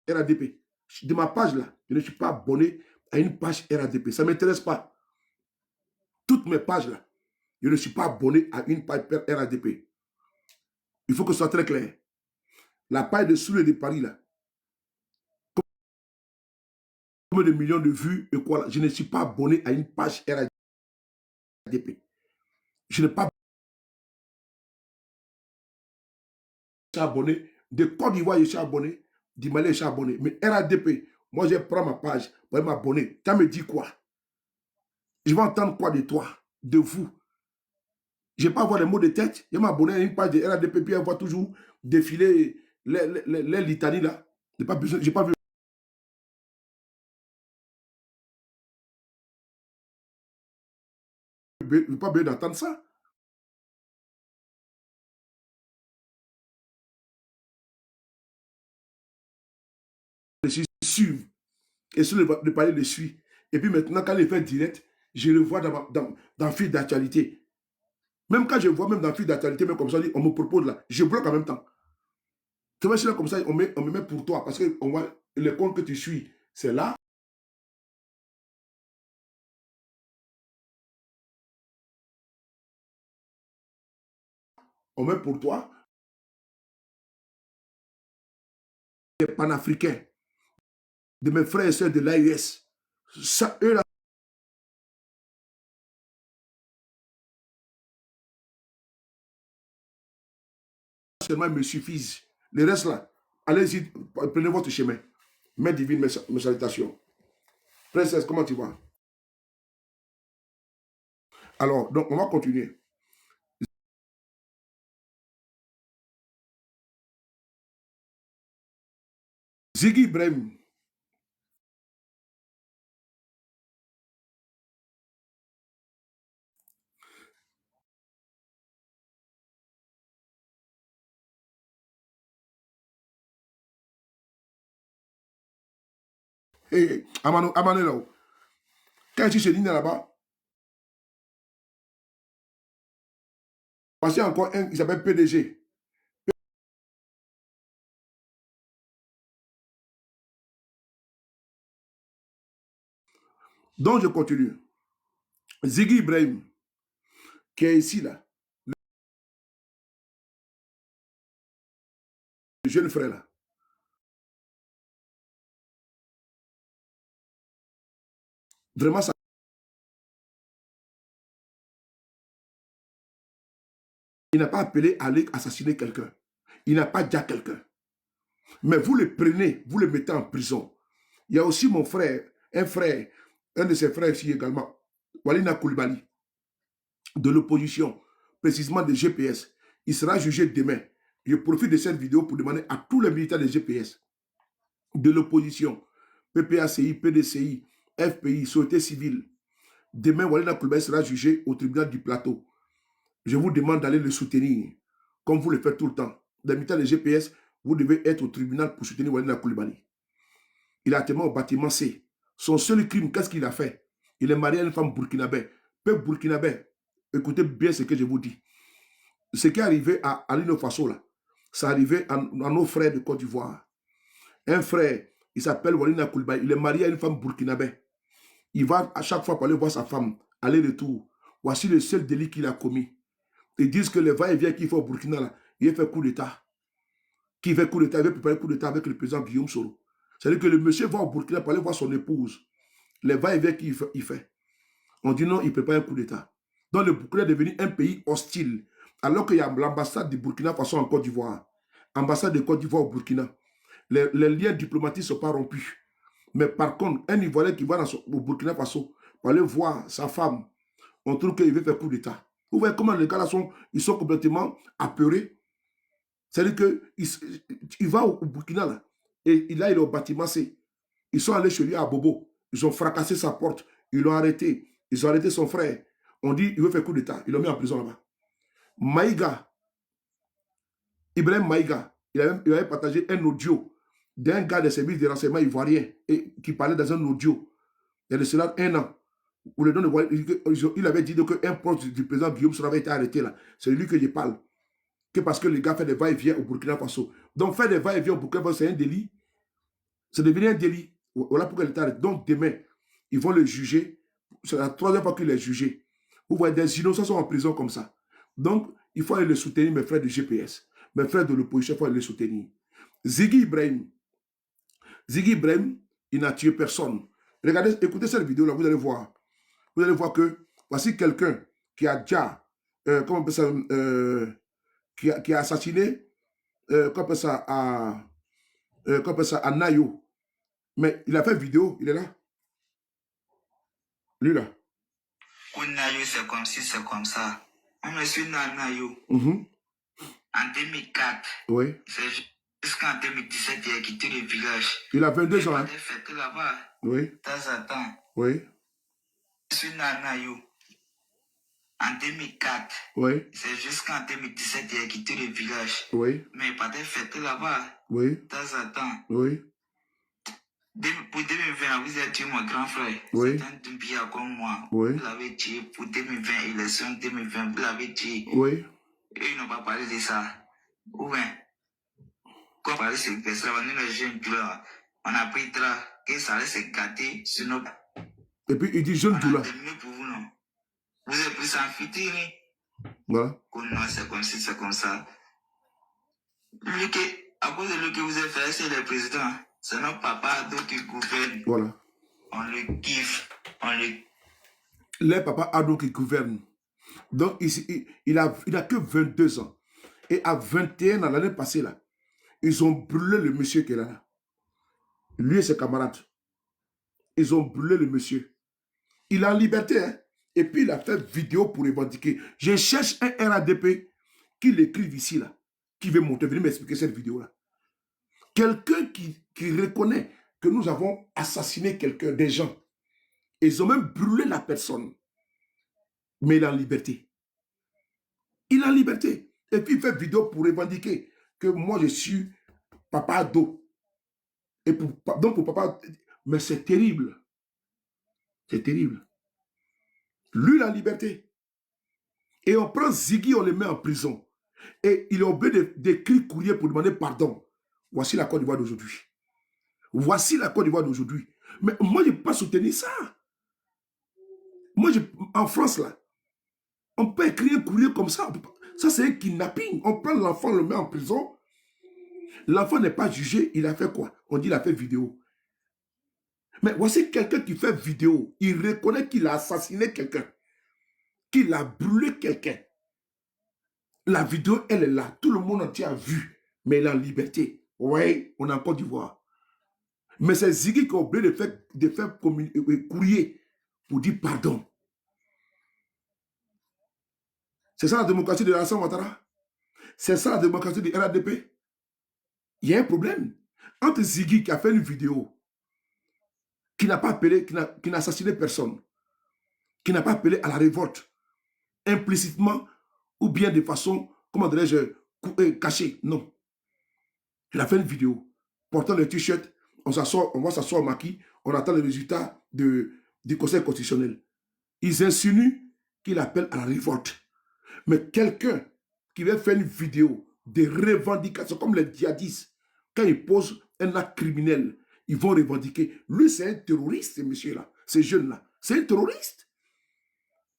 RADP. De ma page là, je ne suis pas abonné à une page RADP. Ça ne m'intéresse pas. Toutes mes pages là, je ne suis pas abonné à une page RADP. Il faut que ce soit très clair. La page de Soule de Paris là, combien de millions de vues et quoi là, je ne suis pas abonné à une page RADP. Je n'ai pas abonné. De Côte d'Ivoire, je suis abonné. Du Mali, je suis abonné. Mais RADP, moi, je prends ma page pour m'abonner. Tu me dis quoi? Je vais entendre quoi de toi, de vous? Je ne vais pas avoir les mots de tête. Je vais m'abonner à une page de RADP, puis on va toujours défiler les litanies là. Je n'ai pas besoin, j'ai pas vu. Je n'ai pas besoin d'entendre ça. Je suis et sur le palais le suit. Et puis maintenant, quand il fait direct, je le vois dans le fil d'actualité. Même quand je vois même dans le fil d'actualité, même comme ça, on me propose là, je bloque en même temps. Tu vois, là comme ça, on me met pour toi, parce que on voit le compte que tu suis, c'est là. On met pour toi des panafricains, de mes frères et sœurs de l'AIS. Ça, eux là, seulement me suffisent. Le reste là, allez-y, prenez votre chemin. Mère divine, mes salutations. Princesse, comment tu vas? Alors, donc, on va continuer. Ziggy Ibrahim. Hey, Amane là-haut. Quand je suis chez Nina là-bas, parce qu'il y a encore un qui s'appelle PDG. Donc, je continue. Ziggy Ibrahim, qui est ici, là, le jeune frère, là. Vraiment, ça. Il n'a pas appelé à aller assassiner quelqu'un. Il n'a pas dit à quelqu'un. Mais vous le prenez, vous le mettez en prison. Il y a aussi mon frère, un de ses frères ici également, Walina Koulibaly, de l'opposition, précisément de GPS. Il sera jugé demain. Je profite de cette vidéo pour demander à tous les militaires de GPS, de l'opposition, PPACI, PDCI, FPI, Société civile. Demain, Walina Koulibaly sera jugé au tribunal du plateau. Je vous demande d'aller le soutenir, comme vous le faites tout le temps. Les militaires de GPS, vous devez être au tribunal pour soutenir Walina Koulibaly. Il a tellement au bâtiment C. Son seul crime, qu'est-ce qu'il a fait? Il est marié à une femme burkinabé. Peuple burkinabé, écoutez bien ce que je vous dis. Ce qui est arrivé à Alino Faso, là, ça arrivé à nos frères de Côte d'Ivoire. Un frère, il s'appelle Walina Koulibaly. Il est marié à une femme burkinabé. Il va à chaque fois pour aller voir sa femme, aller-retour. Voici le seul délit qu'il a commis. Ils disent que le va-et-vient qu'il fait au Burkina, là, il a fait coup d'État. Qui fait coup d'État, il veut préparer coup d'État avec le président Guillaume Soro. C'est-à-dire que le monsieur va au Burkina pour aller voir son épouse. Le va-et-vient qu'il fait. On dit non, il prépare un coup d'État. Donc le Burkina est devenu un pays hostile. Alors qu'il y a l'ambassade du Burkina Faso en Côte d'Ivoire. Ambassade de Côte d'Ivoire au Burkina. Les liens diplomatiques ne sont pas rompus. Mais par contre, un Ivoirien qui va au Burkina Faso pour aller voir sa femme, on trouve qu'il veut faire coup d'État. Vous voyez comment les gars là ils sont complètement apeurés. C'est-à-dire qu'il va au Burkina là, et là il est au bâtiment C. Ils sont allés chez lui à Bobo. Ils ont fracassé sa porte. Ils l'ont arrêté. Ils ont arrêté son frère. On dit il veut faire coup d'État. Ils l'ont mis en prison là-bas. Maïga, Ibrahim Maïga, il avait partagé un audio d'un gars des services de renseignement ivoirien et qui parlait dans un audio. Il y a de cela 1 an. Où il avait dit qu'un poste du président Guillaume Soro avait été arrêté là. C'est lui que je parle. Que parce que les gars font des va-et-vient au Burkina Faso. Donc faire des va-et-vient au Burkina Faso, c'est un délit. C'est devenu un délit. Voilà pourquoi il est arrêté. Donc demain, ils vont le juger. C'est la 3e fois qu'il est jugé. Vous voyez, des innocents sont en prison comme ça. Donc, il faut aller le soutenir, mes frères de GPS. Mes frères de l'opposition, il faut aller le soutenir. Ziggy Ibrahim, il n'a tué personne. Regardez, écoutez cette vidéo-là, vous allez voir. Vous allez voir que voici quelqu'un qui a déjà, comment on appelle ça, qui a assassiné, comment on appelle ça, à Nayo. Mais il a fait vidéo, il est là. Lui là. Nayo, c'est comme si, c'est comme ça. On me suit dans Nayo. En 2004. Oui. C'est jusqu'en 2017 qu'il a quitté le village. Il a 22 ans. Il a des fêtes là-bas. Oui. De temps en temps. Oui. Je suis dans Nayo. En 2004. Oui. C'est jusqu'en 2017 qu'il a quitté le village. Oui. Mais il pas des fêtes là-bas. Oui. De temps en temps. Oui. Pour 2020, vous êtes tué mon grand frère. Oui. C'est un Dumbia comme moi. Oui. Vous l'avez tué pour 2020, élection 2020, vous l'avez tué. Oui. Et ils n'ont pas parlé de ça. Ou bien, quand on parlait de ça, nous les jeunes, on a pris que ça allait se gâter sur nos... Et puis il dit jeune doula. Pour vous, non. Vous êtes plus en futur. Voilà. Non, c'est comme si, c'est comme ça. Lui à cause de lui que vous avez fait, c'est le président. C'est notre papa qui gouverne. Voilà. On le kiffe. Les papas Ado qui gouvernent. Donc, il a que 22 ans. Et à 21 ans, l'année passée, là, ils ont brûlé le monsieur qui est là. Lui et ses camarades. Ils ont brûlé le monsieur. Il est en liberté, hein. Et puis, il a fait vidéo pour revendiquer. Je cherche un RADP qui l'écrive ici, là, qui veut monter, venir m'expliquer cette vidéo-là. Quelqu'un qui reconnaît que nous avons assassiné quelqu'un, des gens. Ils ont même brûlé la personne. Mais il est en liberté. Il est en liberté. Et puis il fait vidéo pour revendiquer que moi je suis papa Ado. Et donc pour papa... Mais c'est terrible. C'est terrible. Lui, il est en liberté. Et on prend Ziggy, on le met en prison. Et il est obligé d'écrire courrier pour demander pardon. Voici la Côte d'Ivoire d'aujourd'hui. Voici la Côte d'Ivoire d'aujourd'hui. Mais moi, je ne peux pas soutenir ça. Moi, en France, là, on peut écrire un courrier comme ça. Ça, c'est un kidnapping. On prend l'enfant, le met en prison. L'enfant n'est pas jugé. Il a fait quoi? On dit qu'il a fait vidéo. Mais voici quelqu'un qui fait vidéo. Il reconnaît qu'il a assassiné quelqu'un. Qu'il a brûlé quelqu'un. La vidéo, elle est là. Tout le monde entier a vu. Mais elle est en liberté. Oui, on est en Côte d'Ivoire. Mais c'est Ziggy qui a oublié de faire courrier pour dire pardon. C'est ça la démocratie de Alassane Ouattara? C'est ça la démocratie du RADP? Il y a un problème. Entre Ziggy qui a fait une vidéo, qui n'a pas appelé, qui n'a assassiné personne, qui n'a pas appelé à la révolte, implicitement, ou bien de façon, comment dirais-je, cachée. Non. Il a fait une vidéo, portant le t-shirt, on va s'asseoir au maquis, on attend le résultat du Conseil constitutionnel. Ils insinuent qu'il appelle à la révolte. Mais quelqu'un qui va faire une vidéo de revendication, comme les djihadistes, quand ils posent un acte criminel, ils vont revendiquer. Lui, c'est un terroriste, ce monsieur-là, ce jeune-là. C'est un terroriste.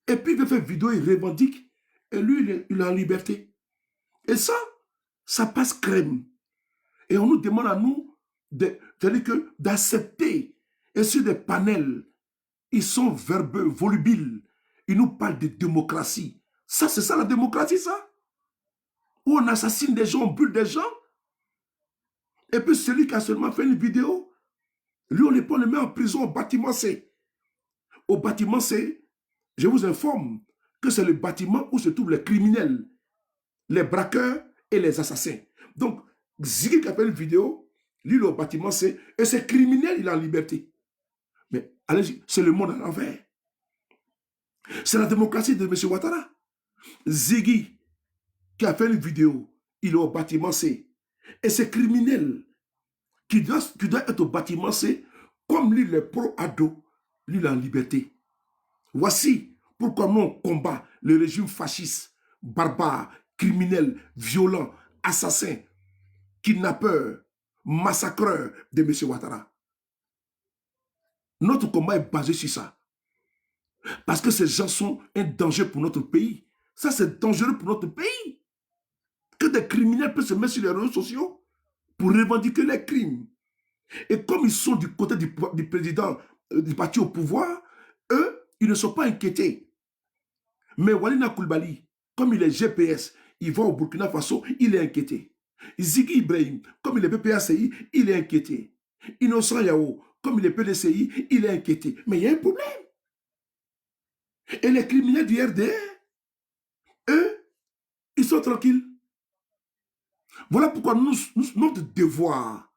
Et puis, il veut faire une vidéo, il revendique. Et lui, il est en liberté. Et ça passe crème. Et on nous demande à nous d'accepter. Et sur des panels, ils sont verbeux, volubiles. Ils nous parlent de démocratie. Ça, c'est ça la démocratie, ça? Où on assassine des gens, on brûle des gens. Et puis celui qui a seulement fait une vidéo, lui, on le met en prison au bâtiment C. Au bâtiment C, je vous informe que c'est le bâtiment où se trouvent les criminels, les braqueurs et les assassins. Donc, Ziggy qui a fait une vidéo, lui, il est au bâtiment C, et c'est criminel, il est en liberté. Mais allez-y, c'est le monde à l'envers. C'est la démocratie de M. Ouattara. Ziggy qui a fait une vidéo, il est au bâtiment C. Et c'est criminel qui doit être au bâtiment C, comme lui, le pro-ado, lui, il est en liberté. Voici pourquoi nous, on combat le régime fasciste, barbare, criminel, violent, assassin, kidnappeur, massacreur de M. Ouattara. Notre combat est basé sur ça. Parce que ces gens sont un danger pour notre pays. Ça, c'est dangereux pour notre pays. Que des criminels peuvent se mettre sur les réseaux sociaux pour revendiquer les crimes. Et comme ils sont du côté du président du parti au pouvoir, eux, ils ne sont pas inquiétés. Mais Walina Koulibaly, comme il est GPS, il va au Burkina Faso, il est inquiété. Ziggy Ibrahim, comme il est PPACI, il est inquiété. Innocent Yao, comme il est PDCI, il est inquiété. Mais il y a un problème. Et les criminels du RDR, eux, ils sont tranquilles. Voilà pourquoi notre devoir,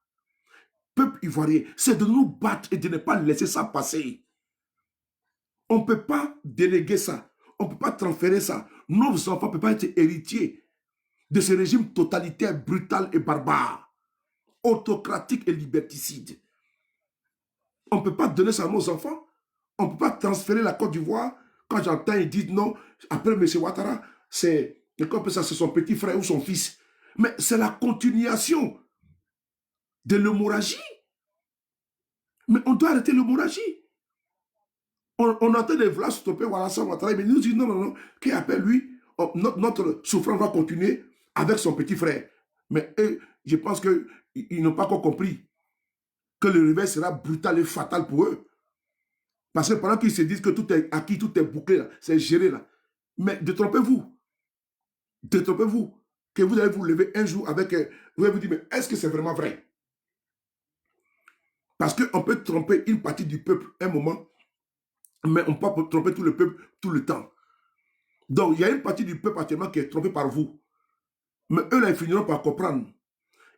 peuple ivoirien, c'est de nous battre et de ne pas laisser ça passer. On ne peut pas déléguer ça. On ne peut pas transférer ça. Nos enfants ne peuvent pas être héritiers de ce régime totalitaire, brutal et barbare, autocratique et liberticide. On ne peut pas donner ça à nos enfants. On ne peut pas transférer la Côte d'Ivoire. Quand j'entends, ils disent non, après M. Ouattara, c'est son petit frère ou son fils. Mais c'est la continuation de l'hémorragie. Mais on doit arrêter l'hémorragie. On entend des vouloir stopper Alassane Ouattara, mais nous disons non, non, non, qui appelle lui, notre souffrance va continuer avec son petit frère. Mais eux, je pense qu'ils n'ont pas encore compris que le réveil sera brutal et fatal pour eux. Parce que pendant qu'ils se disent que tout est acquis, tout est bouclé, c'est géré là. Mais détrompez-vous. Détrompez-vous. Que vous allez vous lever un jour avec... vous allez vous dire, mais est-ce que c'est vraiment vrai? Parce qu'on peut tromper une partie du peuple un moment, mais on peut pas tromper tout le peuple tout le temps. Donc, il y a une partie du peuple actuellement qui est trompée par vous. Mais eux, là, ils finiront par comprendre.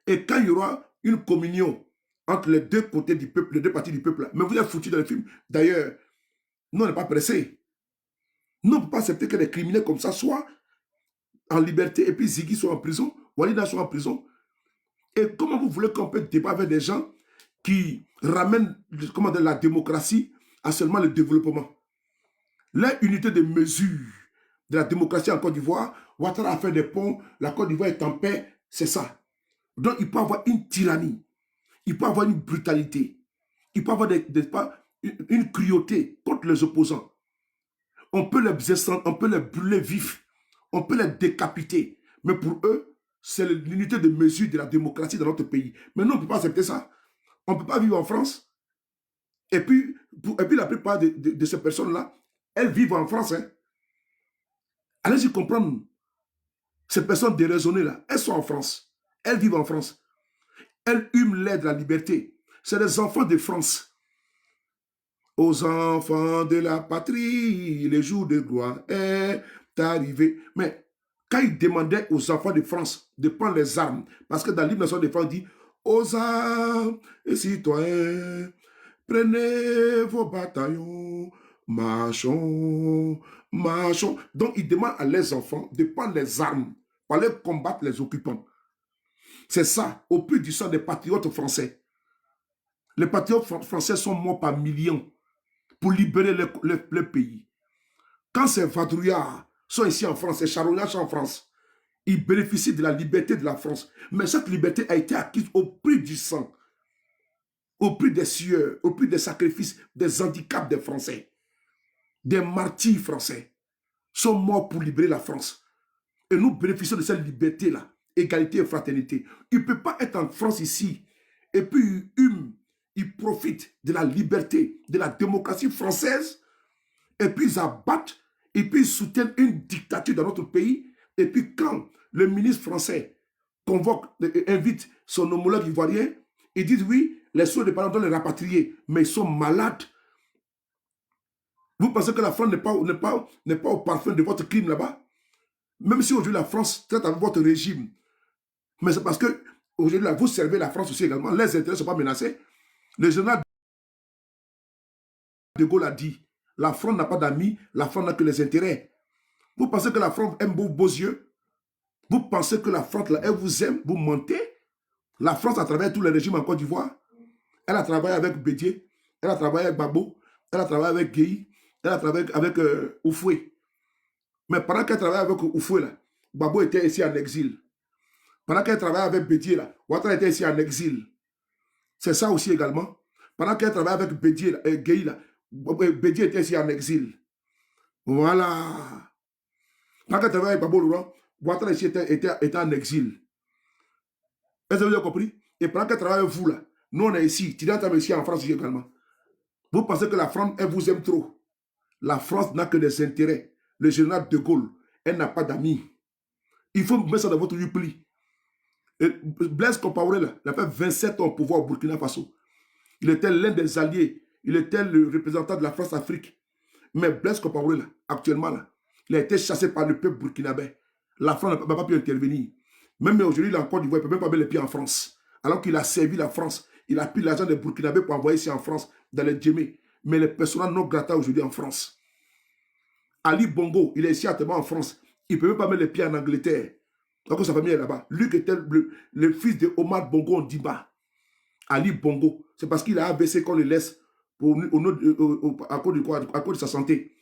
Et quand il y aura une communion entre les deux côtés du peuple, les deux parties du peuple, là, mais vous êtes foutus dans le film. D'ailleurs, nous, on n'est pas pressés. Nous, on ne peut pas accepter que des criminels comme ça soient en liberté et puis Ziggy soit en prison, Walida soit en prison. Et comment vous voulez qu'on peut débattre avec des gens qui ramènent la démocratie à seulement le développement? L'unité de mesure de la démocratie en Côte d'Ivoire, Ouattara a fait des ponts, la Côte d'Ivoire est en paix, c'est ça. Donc il peut y avoir une tyrannie, il peut y avoir une brutalité, il peut y avoir une cruauté contre les opposants. On peut les descendre, on peut les brûler vifs, on peut les décapiter. Mais pour eux, c'est l'unité de mesure de la démocratie dans notre pays. Mais nous, on ne peut pas accepter ça. On ne peut pas vivre en France. Et puis la plupart de ces personnes-là, elles vivent en France. Hein. Allez-y comprendre. Ces personnes déraisonnées là, elles sont en France. Elles vivent en France. Elles hument l'air de la liberté. C'est les enfants de France. Aux enfants de la patrie, le jour de gloire est arrivé. Mais quand ils demandaient aux enfants de France de prendre les armes, parce que dans l'hymne national de France, il dit aux armes et citoyens, prenez vos bataillons, marchons, marchons. Donc, ils demandent à leurs enfants de prendre les armes pour aller combattre les occupants. C'est ça, au plus du sang des patriotes français. Les patriotes français sont morts par millions pour libérer le pays. Quand ces vadrouillards sont ici en France, ces charognards sont en France, ils bénéficient de la liberté de la France. Mais cette liberté a été acquise au prix du sang, au prix des sueurs, au prix des sacrifices, des handicaps des Français. Des martyrs français sont morts pour libérer la France. Et nous bénéficions de cette liberté-là, égalité et fraternité. Il ne peut pas être en France ici, et puis ils profitent de la liberté, de la démocratie française, et puis ils abattent, et puis ils soutiennent une dictature dans notre pays. Et puis quand le ministre français convoque, invite son homologue ivoirien, ils disent oui, les soldats de parents doivent les rapatrier, mais ils sont malades. Vous pensez que la France n'est pas au parfum de votre crime là-bas? Même si aujourd'hui la France traite avec votre régime, mais c'est parce que aujourd'hui là, vous servez la France aussi également, les intérêts ne sont pas menacés. Le général de Gaulle a dit, la France n'a pas d'amis, la France n'a que les intérêts. Vous pensez que la France aime vos beaux yeux? Vous pensez que la France, là, elle vous aime? Vous mentez? La France a travaillé tous les régimes en Côte d'Ivoire. Elle a travaillé avec Bédié, elle a travaillé avec Gbagbo, elle a travaillé avec Guéhi, elle a travaillé avec Oufoué. Mais pendant qu'elle travaillait avec Oufoué, là, Gbagbo était ici en exil. Pendant qu'elle travaillait avec Bédié, là, Ouattara était ici en exil. C'est ça aussi également. Pendant qu'elle travaillait avec Bédié, Guéhi, là, Bédié était ici en exil. Voilà. Pendant qu'elle travaillait avec Gbagbo Laurent, Ouattara ici était en exil. Est-ce que vous avez compris? Et pendant qu'elle travaille avec vous, là, nous on est ici, tu es ici en France également. Vous pensez que la France, elle vous aime trop? La France n'a que des intérêts. Le général de Gaulle, elle n'a pas d'amis. Il faut mettre ça dans votre repli. Blaise Compaoré, il a fait 27 ans au pouvoir au Burkina Faso. Il était l'un des alliés. Il était le représentant de la France-Afrique. Mais Blaise Compaoré, là, actuellement, là, il a été chassé par le peuple burkinabé. La France n'a pas pu intervenir. Même aujourd'hui, il est en Côte d'Ivoire, il ne peut même pas mettre les pieds en France. Alors qu'il a servi la France. Il a pris l'argent des Burkinabés pour envoyer ici en France, dans les Djemé. Mais les personnes non grata aujourd'hui en France. Ali Bongo, il est ici actuellement en France. Il ne peut même pas mettre les pieds en Angleterre. Donc sa famille est là-bas. Lui qui était le fils de Omar Bongo Ondimba. Ali Bongo. C'est parce qu'il a AVC qu'on le laisse à cause de sa santé.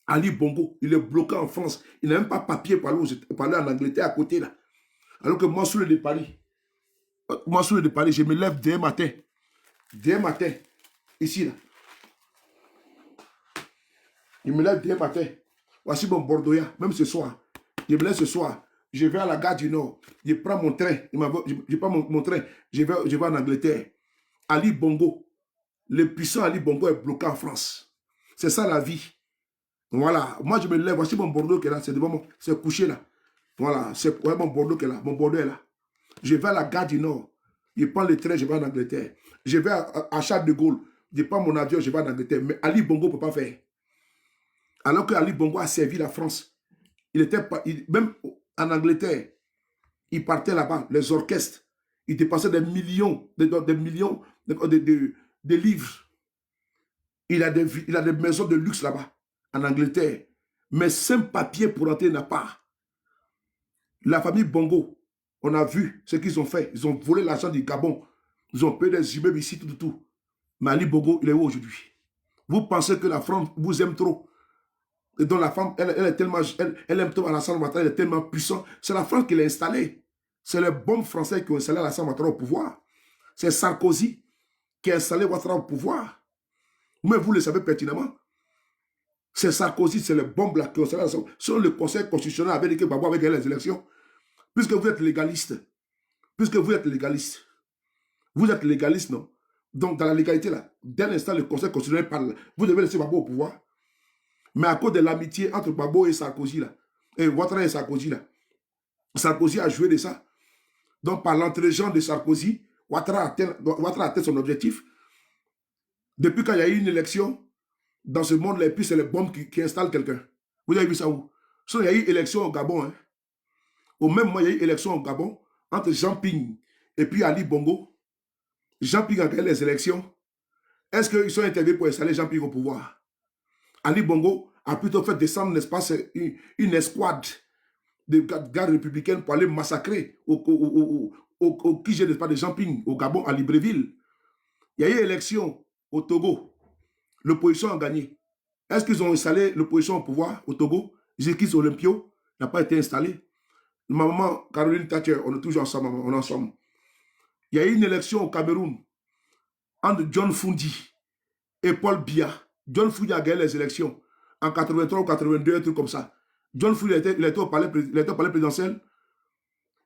Ali Bongo, il est bloqué en France. Il n'a même pas papier pour aller en Angleterre à côté là. Alors que moi, sur le de Paris, je me lève dès matin. Ici là. Je me lève dès matin. Voici mon Bordeaux, même ce soir. Je me lève ce soir. Je vais à la gare du Nord. Je prends mon train. Je prends mon train. Je vais en Angleterre. Ali Bongo. Le puissant Ali Bongo est bloqué en France. C'est ça la vie. Voilà. Moi, je me lève. Voici mon Bordeaux qui est là. C'est devant moi. C'est couché là. Voilà. C'est mon Bordeaux qui est là. Mon Bordeaux est là. Je vais à la gare du Nord. Je prends le train. Je vais en Angleterre. Je vais à Charles de Gaulle. Je prends mon avion. Je vais en Angleterre. Mais Ali Bongo ne peut pas faire. Alors que Ali Bongo a servi la France. Même en Angleterre, il partait là-bas, les orchestres, il dépassait des millions de livres. Il a des maisons de luxe là-bas, en Angleterre. Mais sans papier pour entrer n'a pas. La famille Bongo, on a vu ce qu'ils ont fait. Ils ont volé l'argent du Gabon. Ils ont payé des immeubles ici, tout. Mais Ali Bongo, il est où aujourd'hui? Vous pensez que la France vous aime trop? Et donc la femme, elle est tellement, elle aime trop Alassane Ouattara, elle est tellement puissante. C'est la France qui l'a installée. C'est les bombes français qui ont installé Alassane Ouattara au pouvoir. C'est Sarkozy qui a installé Ouattara au pouvoir. Mais vous le savez pertinemment. C'est Sarkozy, c'est les bombes là. Selon le Conseil constitutionnel avait dit que Gbagbo avait gagné les élections. Puisque vous êtes légaliste. Vous êtes légaliste, non? Donc, dans la légalité, là, dès l'instant, le Conseil constitutionnel parle. Vous devez laisser Gbagbo au pouvoir. Mais à cause de l'amitié entre Gbagbo et Sarkozy, là, et Ouattara et Sarkozy, là, Sarkozy a joué de ça. Donc, par l'entre-gens de Sarkozy, Ouattara a atteint son objectif. Depuis quand il y a eu une élection, dans ce monde-là, et puis c'est les bombes qui installent quelqu'un. Vous avez vu ça où? Il y a eu élection au Gabon. Hein. Au même moment, il y a eu élection au Gabon entre Jean Ping et puis Ali Bongo. Jean Ping a gagné les élections. Est-ce qu'ils sont intervenus pour installer Jean Ping au pouvoir? Ali Bongo a plutôt fait descendre, n'est-ce pas, une escouade de gardes républicaines pour aller massacrer au QG, n'est-ce pas, de Jean Ping, au Gabon, à Libreville. Il y a eu élection au Togo. L'opposition a gagné. Est-ce qu'ils ont installé l'opposition au pouvoir au Togo? Zirkis Olympio n'a pas été installé. Ma maman, Caroline Thatcher, on est toujours ensemble, on est ensemble. Il y a eu une élection au Cameroun entre John Fundi et Paul Biya. John Fundi a gagné les élections en 83 ou 82, un truc comme ça. John Fundi il était au palais présidentiel.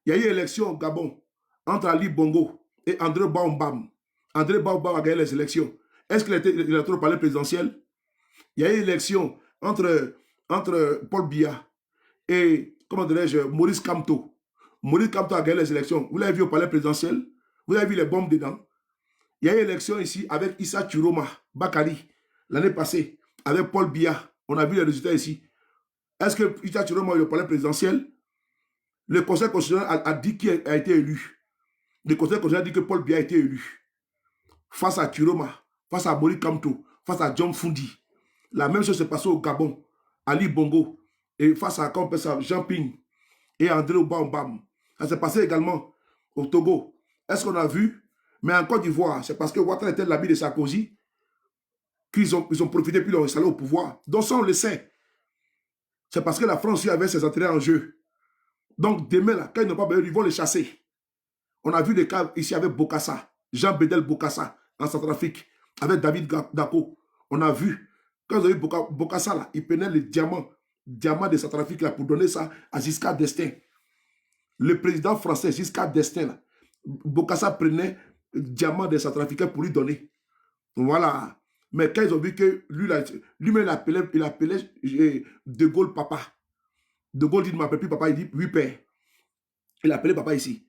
Il y a eu une élection au Gabon entre Ali Bongo et André Baombam. André Baombam a gagné les élections. Est-ce qu'il était au palais présidentiel? Il y a eu une élection entre Paul Biya et, comment dirais-je, Maurice Kamto. Maurice Kamto a gagné les élections. Vous l'avez vu au palais présidentiel? Vous avez vu les bombes dedans? Il y a eu une élection ici avec Issa Chiroma Bakari l'année passée, avec Paul Biya. On a vu les résultats ici. Est-ce que Issa Chiroma est au palais présidentiel? Le Conseil constitutionnel a dit qui a été élu. Le Conseil constitutionnel a dit que Paul Biya a été élu. Face à Chiroma, face à Maurice Kamto, face à John Fundi. La même chose s'est passée au Gabon, Ali Bongo, et face à Jean Ping et André Baombam. Ça s'est passé également au Togo. Est-ce qu'on a vu? Mais en Côte d'Ivoire, c'est parce que Ouattara était l'ami de Sarkozy qu'ils ont profité puis l'ont installé au pouvoir. Donc ça, on le sait. C'est parce que la France avait ses intérêts en jeu. Donc demain, là, quand ils n'ont pas besoin, ils vont les chasser. On a vu des cas ici avec Bokassa, Jean Bedel Bokassa, en Centrafrique, avec David Dako. On a vu, quand ils ont eu Bokassa, là, ils prenaient les diamants de Centrafrique là, pour donner ça à Giscard d'Estaing. Le président français, Giscard d'Estaing, là, Bokassa prenait le diamant des Centrafricains pour lui donner. Voilà. Mais quand ils ont vu que lui-même, il appelait De Gaulle papa. De Gaulle dit, il ne m'appelle plus papa, il dit, oui père. Il appelait papa ici.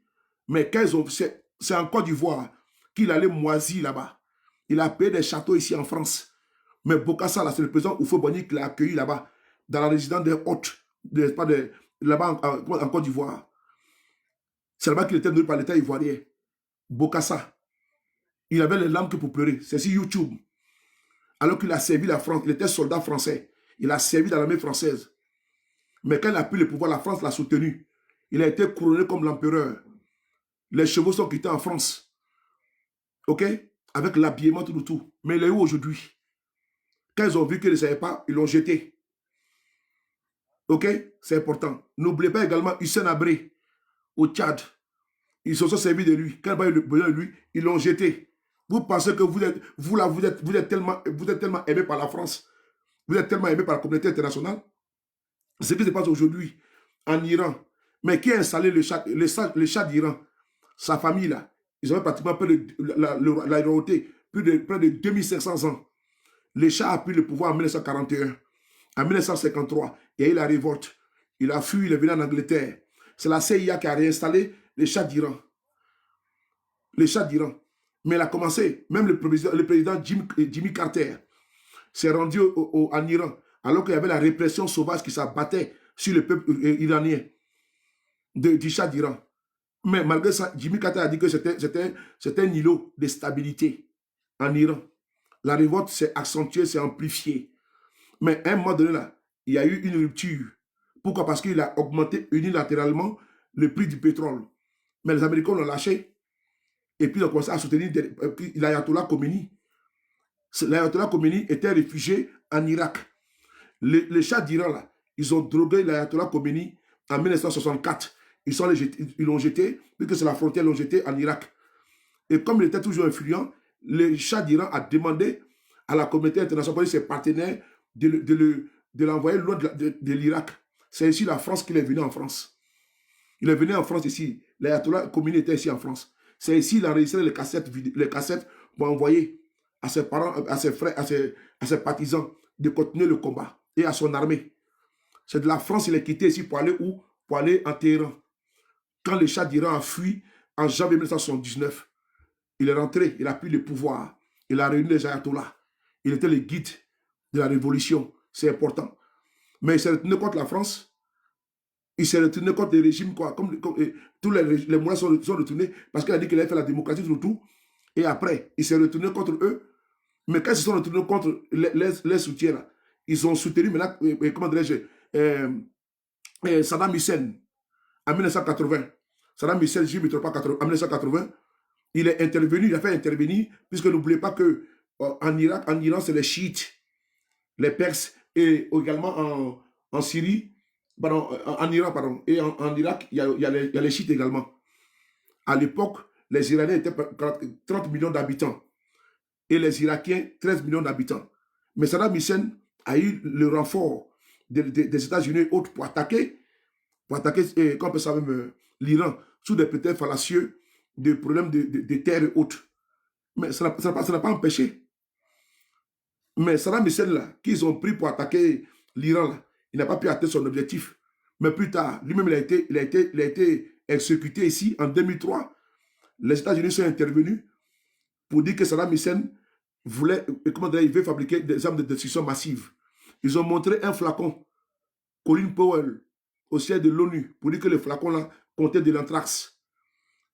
Mais quand ils ont, c'est en Côte d'Ivoire qu'il allait moisir là-bas. Il a payé des châteaux ici en France. Mais Bokassa, là, c'est le président Houphouët-Boigny qui l'a accueilli là-bas, dans la résidence des hôtes, là-bas en Côte d'Ivoire. C'est là-bas qu'il était nourri par l'État ivoirien. Bokassa. Il avait les larmes que pour pleurer. C'est sur YouTube. Alors qu'il a servi la France, il était soldat français. Il a servi dans l'armée française. Mais quand il a pris le pouvoir, la France l'a soutenu. Il a été couronné comme l'empereur. Les chevaux sont quittés en France. OK? Avec l'habillement, tout. Mais il est où aujourd'hui? Quand ils ont vu qu'ils ne savaient pas, ils l'ont jeté. OK? C'est important. N'oubliez pas également Hissène Habré au Tchad. Ils se sont servis de lui. Quand ils ont eu besoin de lui, ils l'ont jeté. Vous pensez que vous êtes tellement aimé par la France. Vous êtes tellement aimé par la communauté internationale. Ce qui se passe aujourd'hui en Iran. Mais qui a installé le Shah d'Iran? Sa famille là. Ils avaient pratiquement la royauté près de 2500 ans. Le Shah a pris le pouvoir en 1941. En 1953, il y a eu la révolte. Il a fui, il est venu en Angleterre. C'est la CIA qui a réinstallé le Shah d'Iran. Le Shah d'Iran. Mais il a commencé, même le président Jimmy Carter s'est rendu en Iran, alors qu'il y avait la répression sauvage qui s'abattait sur le peuple iranien du Shah d'Iran. Mais malgré ça, Jimmy Carter a dit que c'était un îlot de stabilité en Iran. La révolte s'est accentuée, s'est amplifiée. Mais à un moment donné, là, il y a eu une rupture. Pourquoi? Parce qu'il a augmenté unilatéralement le prix du pétrole. Mais les Américains l'ont lâché. Et puis ils ont commencé à soutenir l'Ayatollah Khomeini. L'Ayatollah Khomeini était réfugié en Irak. Les Shah d'Iran, là, ils ont drogué l'Ayatollah Khomeini en 1964. Ils l'ont jeté, puisque c'est la frontière, ils l'ont jeté en Irak. Et comme il était toujours influent, le Shah d'Iran a demandé à la communauté internationale, ses partenaires, de de l'envoyer loin de l'Irak. C'est ici la France qu'il est venu en France. Il est venu en France ici. L'ayatollah Khomeini était ici en France. C'est ici qu'il a enregistré les cassettes pour envoyer à ses parents, à ses frères, à ses partisans de continuer le combat et à son armée. C'est de la France qu'il est quitté ici pour aller où? Pour aller en Téhéran. Quand le Shah d'Iran a fui en janvier 1979, il est rentré, il a pris le pouvoir. Il a réuni les ayatollahs. Il était le guide de la révolution. C'est important. Mais il s'est retourné contre la France. Il s'est retourné contre les régimes, quoi. Comme tous les moulins sont retournés parce qu'il a dit qu'il avait fait la démocratie surtout. Et après, il s'est retourné contre eux. Mais quand ils se sont retournés contre les soutiens, là, ils ont soutenu maintenant, comment dirais-je, Saddam Hussein en 1980. Saddam Hussein, je ne me trompe pas, en 1980, il est intervenu, il a fait intervenir, puisque n'oubliez pas que en Irak, en Iran, c'est les chiites, les Perses, et également en Syrie, pardon, en Iran, pardon, et en Irak, il y a les chiites également. À l'époque, les Iraniens étaient 30 millions d'habitants et les Irakiens 13 millions d'habitants. Mais Saddam Hussein a eu le renfort des États-Unis et autres pour attaquer comme on peut savoir, l'Iran sous des prétextes fallacieux de problèmes de terre et autres. Mais ça n'a pas empêché. Mais Saddam Hussein, là, qu'ils ont pris pour attaquer l'Iran, là, il n'a pas pu atteindre son objectif. Mais plus tard, lui-même, il a été exécuté ici en 2003. Les États-Unis sont intervenus pour dire que Saddam Hussein il veut fabriquer des armes de destruction massive. Ils ont montré un flacon, Colin Powell, au siège de l'ONU, pour dire que le flacon là contenait de l'anthrax.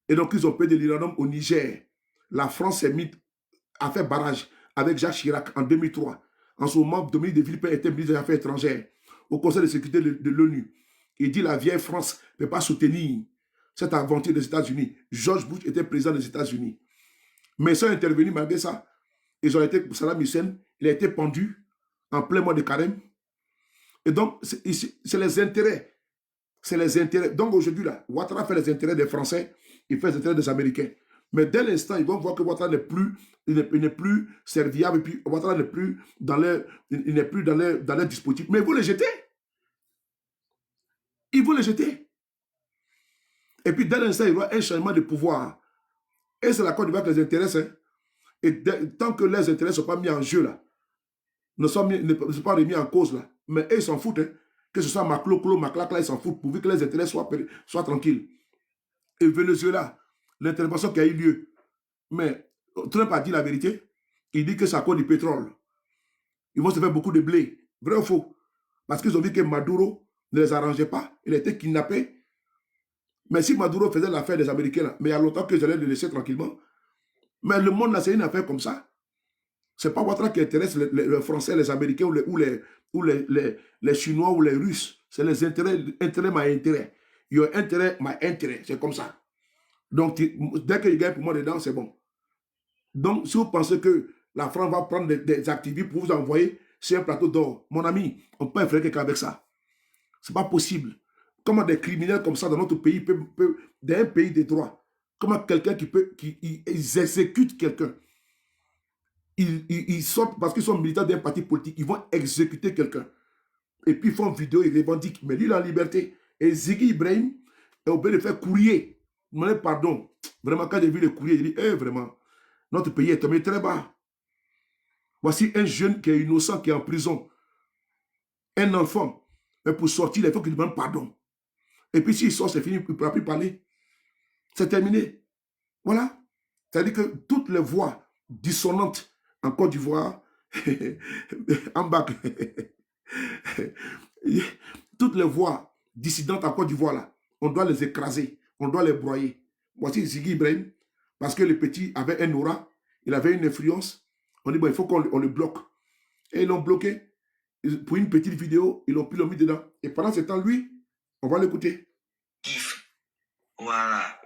Et donc, ils ont payé de l'uranium au Niger. La France a fait barrage avec Jacques Chirac en 2003. En ce moment, Dominique de Villepin était ministre des Affaires étrangères au Conseil de sécurité de l'ONU. Il dit la vieille France ne peut pas soutenir cette aventure des États-Unis. George Bush était président des États-Unis. Mais ils sont intervenus malgré ça. Saddam Hussein, il a été pendu en plein mois de carême. Et donc, c'est les intérêts. C'est les intérêts. Donc aujourd'hui, là, Ouattara fait les intérêts des Français, il fait les intérêts des Américains. Mais dès l'instant, ils vont voir que Ouattara n'est plus serviable, et puis Ouattara n'est plus dans leur dispositif. Mais ils vont les jeter. Ils vont les jeter. Et puis dès l'instant, il y aura un changement de pouvoir. Et c'est la Côte d'Ivoire qui les intéresse. Hein. Et tant que les intérêts ne sont pas mis en jeu, là, ne sont pas remis en cause, là, mais eux, ils s'en foutent. Hein. Que ce soit Maclac, là, ils s'en foutent, pourvu que les intérêts soient tranquilles. Et Venezuela, l'intervention qui a eu lieu, mais Trump a dit la vérité. Il dit que c'est à cause du pétrole. Ils vont se faire beaucoup de blé. Vrai ou faux? Parce qu'ils ont vu que Maduro ne les arrangeait pas. Il a été kidnappé. Mais si Maduro faisait l'affaire des Américains, là, mais il y a longtemps que j'allais le laisser tranquillement. Mais le monde, là, c'est une affaire comme ça. Ce n'est pas Ouattara qui intéresse les Français, les Américains ou les Chinois ou les Russes. C'est les intérêts ma intérêt. Your intérêt, ma intérêt. C'est comme ça. Donc, dès qu'il gagne pour moi dedans, c'est bon. Donc, si vous pensez que la France va prendre des activités pour vous envoyer sur un plateau d'or, mon ami, on peut faire quelqu'un avec ça. Ce n'est pas possible. Comment des criminels comme ça dans notre pays, dans un pays des droits, comment quelqu'un ils exécutent quelqu'un. Ils sortent parce qu'ils sont militants d'un parti politique, ils vont exécuter quelqu'un. Et puis ils font une vidéo, ils revendiquent. Mais lui, il est en liberté. Et Ziggy Ibrahim est obligé de faire courrier. Demander pardon. Vraiment, quand j'ai vu le courrier, il dit, vraiment, notre pays est tombé très bas. Voici un jeune qui est innocent, qui est en prison. Un enfant. Mais pour sortir, il faut qu'il demande pardon. Et puis s'il sort, c'est fini, il ne pourra plus parler. C'est terminé. Voilà. C'est-à-dire que toutes les voix dissonantes en Côte d'Ivoire, en bas, toutes les voix dissidentes en Côte d'Ivoire, là, on doit les écraser, on doit les broyer. Voici Ziggy Ibrahim, parce que le petit avait un aura, il avait une influence. On dit, bon, il faut qu'on le bloque. Et ils l'ont bloqué. Pour une petite vidéo, ils l'ont mis dedans. Et pendant ce temps, lui, on va l'écouter. Voilà.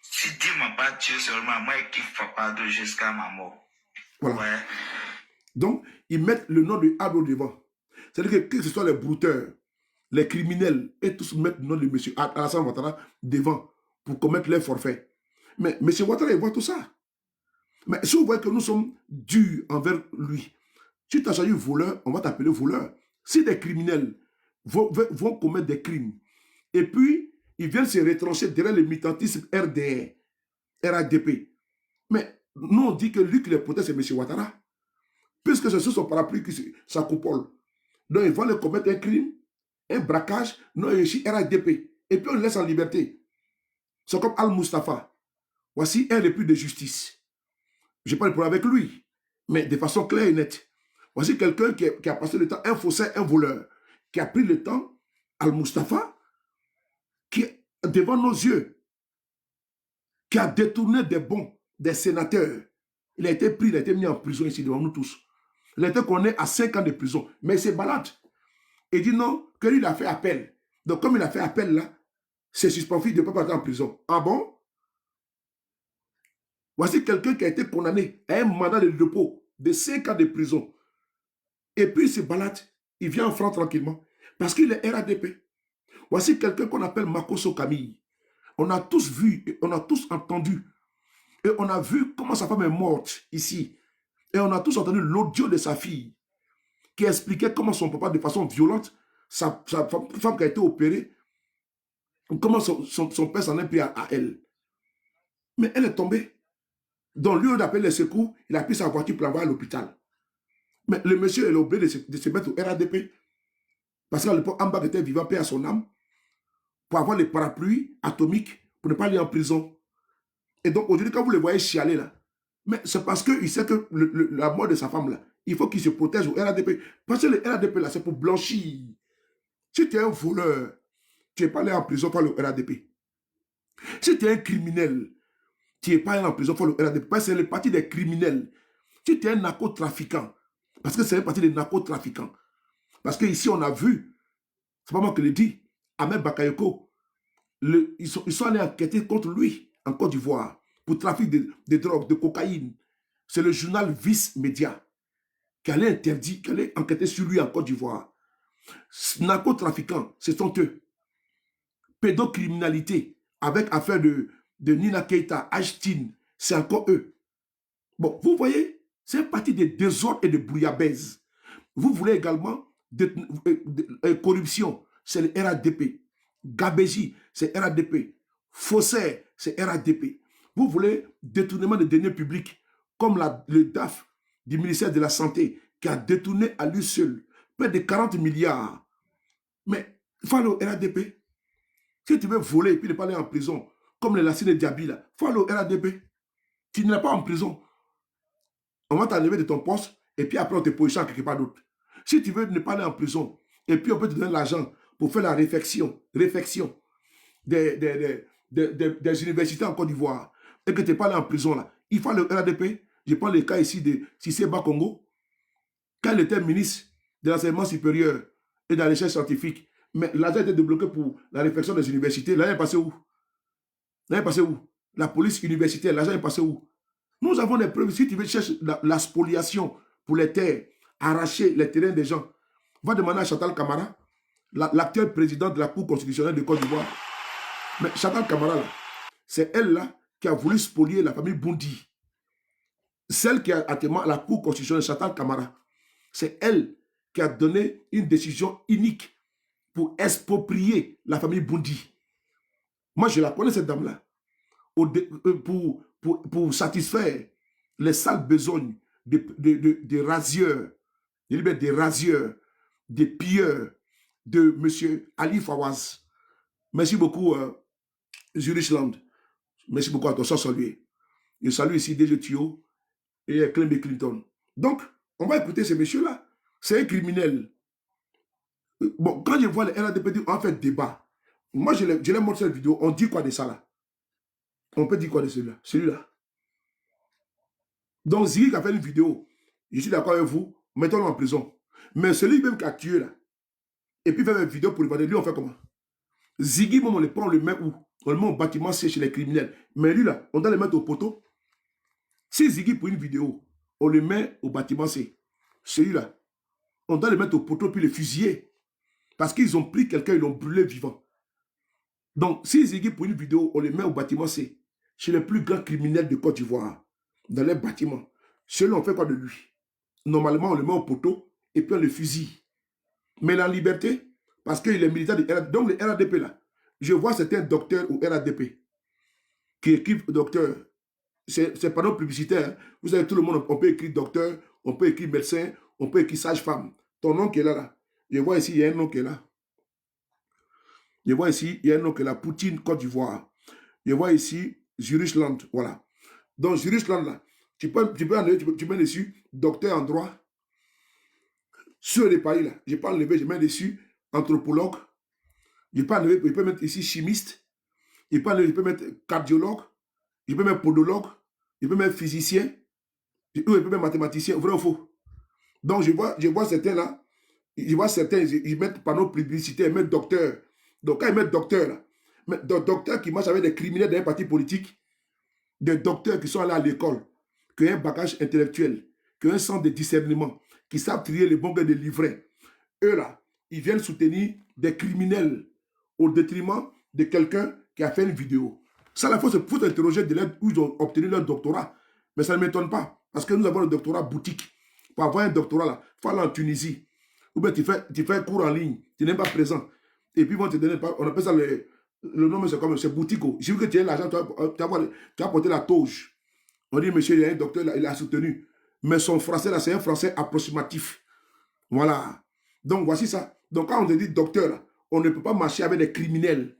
Si Dieu m'a pas tué seulement, moi, je kiffe Papa jusqu'à ma mort. Voilà. Ouais. Donc, ils mettent le nom de Abdo devant. C'est-à-dire que ce soit les brouteurs, les criminels, et tous mettent le nom de M. Alassane Ouattara devant pour commettre les forfaits. Mais M. Ouattara, il voit tout ça. Mais si vous voyez que nous sommes durs envers lui, Si tu as choisi voleur, on va t'appeler voleur. Si des criminels vont commettre des crimes, et puis ils viennent se retrancher derrière le militantisme RDR, RADP. Mais nous, on dit que lui qui les protège, c'est M. Ouattara. Puisque c'est sous son parapluie qui sa coupole. Donc, ils vont le commettre un crime, un braquage, non, ici, RADP. Et puis, on le laisse en liberté. C'est comme Al-Mustafa. Voici un repris de justice. Je n'ai pas de problème avec lui, mais de façon claire et nette. Voici quelqu'un qui a passé le temps, un faussaire, un voleur, qui a pris le temps, Al-Mustafa, qui est devant nos yeux, qui a détourné des bons, des sénateurs. Il a été pris, il a été mis en prison ici devant nous tous. Il a été condamné à 5 ans de prison, mais il s'est balade. Il dit non, que lui, il a fait appel. Donc, comme il a fait appel là, c'est suspendu, il ne peut pas partir en prison. Ah bon? Voici quelqu'un qui a été condamné à un mandat de dépôt de 5 ans de prison. Et puis, il se balade, il vient en France tranquillement, parce qu'il est RADP. Voici quelqu'un qu'on appelle Makosso Camille. On a tous vu, et on a tous entendu, et on a vu comment sa femme est morte ici. Et on a tous entendu l'audio de sa fille, qui expliquait comment son papa, de façon violente, sa femme qui a été opérée, comment son père s'en est pris à elle. Mais elle est tombée. Donc, lieu d'appeler les secours, il a pris sa voiture pour l'envoyer à l'hôpital. Mais le monsieur est obligé de se mettre au RADP. Parce qu'à l'époque, Ambak était vivant, paix à son âme, pour avoir les parapluies atomiques, pour ne pas aller en prison. Et donc, aujourd'hui, quand vous le voyez chialer là, mais c'est parce qu'il sait que la mort de sa femme là, il faut qu'il se protège au RADP. Parce que le RADP là, c'est pour blanchir. Si tu es un voleur, tu n'es pas allé en prison par le RADP. Si tu es un criminel, tu n'es pas allé en prison par le RADP. Parce que c'est le parti des criminels. Si tu es un narcotrafiquant, parce que c'est le parti des narcotrafiquants. Parce qu'ici, on a vu, c'est pas moi qui le dis, Ahmed Bakayoko, ils sont allés enquêter contre lui en Côte d'Ivoire pour trafic de drogue, de cocaïne. C'est le journal Vice Média qui allait interdire, qui allait enquêter sur lui en Côte d'Ivoire. Narcotrafiquants, ce sont eux. Pédocriminalité, avec affaire de Nina Keita, Ashtin, c'est encore eux. Bon, vous voyez, c'est un parti de désordre et de bouillabaisse. Vous voulez également corruption, c'est le RADP. Gabégie, c'est RADP. Faussaire, c'est RADP. Vous voulez détournement de deniers publics, comme le DAF du ministère de la Santé, qui a détourné à lui seul près de 40 milliards. Mais il faut aller au RADP. Si tu veux voler et puis ne pas aller en prison, comme les Lassine Diaby, il faut aller au RADP. Tu n'es pas en prison. On va t'enlever de ton poste et puis après on te positionne quelque part d'autre. Si tu veux ne pas aller en prison, et puis on peut te donner l'argent pour faire la réfection des universités en Côte d'Ivoire, et que tu n'es pas allé en prison là, il faut le RADP. Je prends le cas ici de Cissé Bakongo, quand il était ministre de l'enseignement supérieur et de la recherche scientifique, mais l'argent était débloqué pour la réfection des universités. L'argent est passé où? L'argent est passé où? La police universitaire, l'argent est passé où? Nous avons des preuves. Si tu veux chercher la spoliation pour les terres, arracher les terrains des gens, va demander à Chantal Camara, l'actuel président de la Cour constitutionnelle de Côte d'Ivoire. Mais Chantal Camara, c'est elle là qui a voulu spolier la famille Boundi. Celle qui a atteint la Cour constitutionnelle, Chantal Camara, c'est elle qui a donné une décision unique pour exproprier la famille Boundi. Moi, je la connais, cette dame-là. Pour satisfaire les sales besognes des rasieurs, des rasieurs, des pilleurs de M. Ali Fawaz. Merci beaucoup, Zurichland. Merci beaucoup à toi, sans saluer. Je salue ici DJ Thio et Clem Clinton. Donc, on va écouter ce monsieur-là. C'est un criminel. Bon, quand je vois les RADP, on fait débat. Moi, je les montre cette vidéo. On dit quoi de ça là? On peut dire quoi de celui-là? Celui-là. Donc, Ziggy qui a fait une vidéo, je suis d'accord avec vous, mettons-le en prison. Mais celui-même qui a tué là, et puis fait une vidéo pour le vendre, lui, on fait comment? Ziggy, on le prend, on le met où? On le met au bâtiment, c'est chez les criminels. Mais lui là, on doit le mettre au poteau. Si Ziggy pour une vidéo, on le met au bâtiment C, celui-là, on doit le mettre au poteau puis le fusiller. Parce qu'ils ont pris quelqu'un, ils l'ont brûlé vivant. Donc, si Ziggy pour une vidéo, on le met au bâtiment C, chez les plus grands criminels de Côte d'Ivoire, dans les bâtiments, celui-là, on fait quoi de lui? normalement, on le met au poteau et puis on le fusille. Mais la liberté, parce qu'il est militant de RADP, donc le RADP là, je vois certains docteurs ou RADP qui écrivent docteur. C'est pas nos publicitaires. Vous savez, tout le monde, on peut écrire docteur, on peut écrire médecin, on peut écrire sage-femme. Ton nom qui est là. Je vois ici, il y a un nom qui est là. Je vois ici, il y a un nom qui est là, Poutine, Côte d'Ivoire. Je vois ici, Zurich-Land, voilà. Donc, Zurich-Land, là, tu peux mets dessus, docteur en droit. Sur les pays, là, je peux enlever, je mets dessus, anthropologue. Je peux mettre ici, chimiste. Je peux mettre cardiologue. Je peux mettre podologue. Je peux mettre physicien. Je peux mettre mathématicien, vrai ou faux. Donc, je vois certains là, ils mettent panneau publicitaire, ils mettent docteur. Donc, quand ils mettent docteur, là, mais docteurs qui marchent avec des criminels d'un parti politique, des docteurs qui sont allés à l'école, qui ont un bagage intellectuel, qui ont un sens de discernement, qui savent trier les bons gars des livrets. Eux là, ils viennent soutenir des criminels au détriment de quelqu'un qui a fait une vidéo. Ça, il faut interroger de l'aide où ils ont obtenu leur doctorat. Mais ça ne m'étonne pas, parce que nous avons le doctorat boutique. Pour avoir un doctorat là, il faut aller en Tunisie. Ou bien tu fais un cours en ligne, tu n'es pas présent. Et puis, ils vont te donner, on appelle ça le nom, c'est comme, c'est boutique. J'ai vu que tu as l'argent, tu as porté la toge. On dit, monsieur, il y a un docteur, là, il a soutenu. Mais son français, là, c'est un français approximatif. Voilà. Donc, voici ça. Donc, quand on te dit docteur, là, on ne peut pas marcher avec des criminels.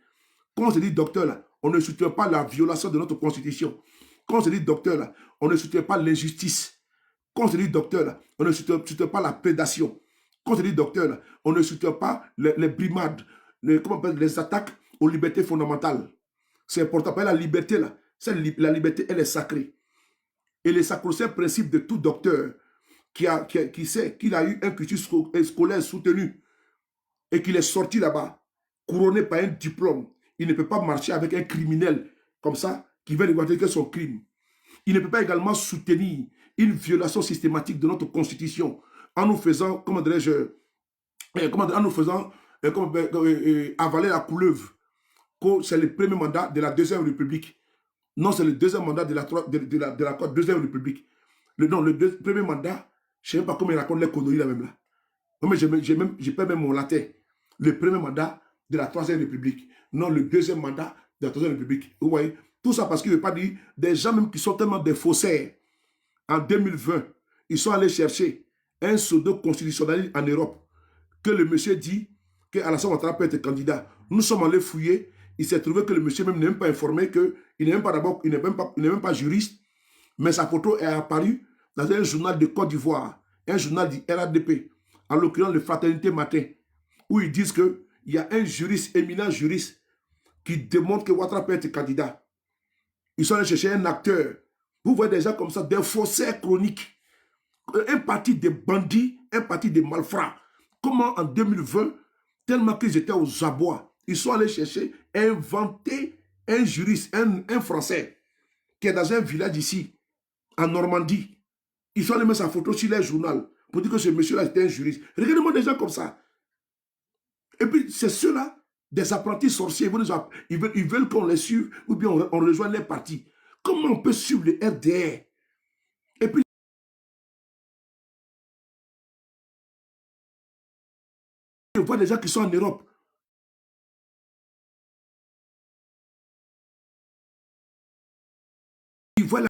Quand on se dit docteur, là, on ne soutient pas la violation de notre constitution. Quand on se dit docteur, là, on ne soutient pas l'injustice. Quand on se dit docteur, là, on ne soutient pas la prédation. Quand on se dit docteur, là, on ne soutient pas les brimades, les attaques aux libertés fondamentales. C'est important. La liberté, là, la liberté, elle est sacrée. Et le sacro-saint principe de tout docteur qui sait qu'il a eu un cursus scolaire soutenu et qu'il est sorti là-bas, couronné par un diplôme, il ne peut pas marcher avec un criminel comme ça qui vient revendiquer son crime. Il ne peut pas également soutenir une violation systématique de notre constitution en nous faisant, comment dirais-je, en nous faisant avaler la couleuvre. C'est le premier mandat de la Deuxième République. Non, c'est le deuxième mandat de la Deuxième République. Le premier mandat, je ne sais pas comment il raconte les conneries là même là. Mais j'ai pas même mon latin. Le premier mandat de la Troisième République. Non, le deuxième mandat de la Troisième République. Vous voyez, tout ça parce qu'il ne veut pas dire des gens même qui sont tellement des faussaires. En 2020, ils sont allés chercher un pseudo-constitutionnaliste en Europe que le monsieur dit qu'Alassane Ouattara peut être candidat. Nous sommes allés fouiller. Il s'est trouvé que le monsieur même n'est même pas informé, qu'il n'est même pas juriste, mais sa photo est apparue dans un journal de Côte d'Ivoire, un journal du RADP, en l'occurrence le Fraternité Matin, où ils disent qu'il y a un juriste, éminent juriste, qui démontre que Ouattara peut être candidat. Ils sont allés chercher un acteur. Vous voyez des gens comme ça, des faussaires chroniques, un parti de bandits, un parti de malfrats. Comment en 2020, tellement qu'ils étaient aux abois, ils sont allés chercher, inventer un juriste, un Français, qui est dans un village ici, en Normandie. Ils sont allés mettre sa photo sur les journaux pour dire que ce monsieur-là était un juriste. Regardez-moi des gens comme ça. Et puis, c'est ceux-là, des apprentis sorciers, ils veulent qu'on les suive ou bien on rejoigne les partis. Comment on peut suivre le RDR? Et puis, je vois des gens qui sont en Europe. Ils veulent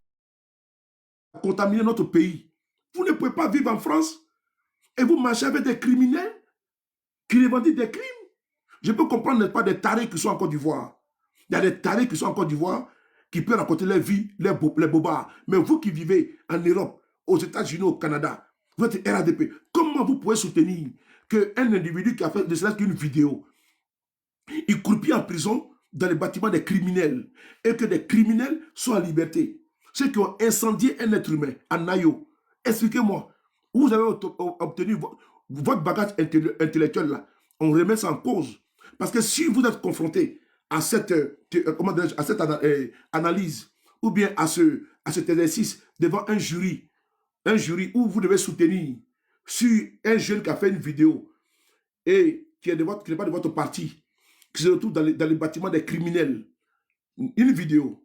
contaminer notre pays. Vous ne pouvez pas vivre en France et vous marchez avec des criminels qui revendiquent des crimes. Je peux comprendre, n'est-ce pas, des tarés qui sont en Côte d'Ivoire. Il y a des tarés qui sont en Côte d'Ivoire qui peuvent raconter leur vie, les bobards. Mais vous qui vivez en Europe, aux États-Unis, au Canada, vous êtes RADP, comment vous pouvez soutenir qu'un individu qui a fait de cela qu'une vidéo, il croupit en prison dans les bâtiments des criminels et que des criminels sont en liberté? Ceux qui ont incendié un être humain à Nayo, expliquez-moi, où vous avez obtenu votre bagage intellectuel là? On remet ça en cause. Parce que si vous êtes confronté à cette analyse ou bien à cet exercice devant un jury où vous devez soutenir sur un jeune qui a fait une vidéo et qui n'est pas de votre parti, qui se retrouve dans les bâtiments des criminels, une vidéo,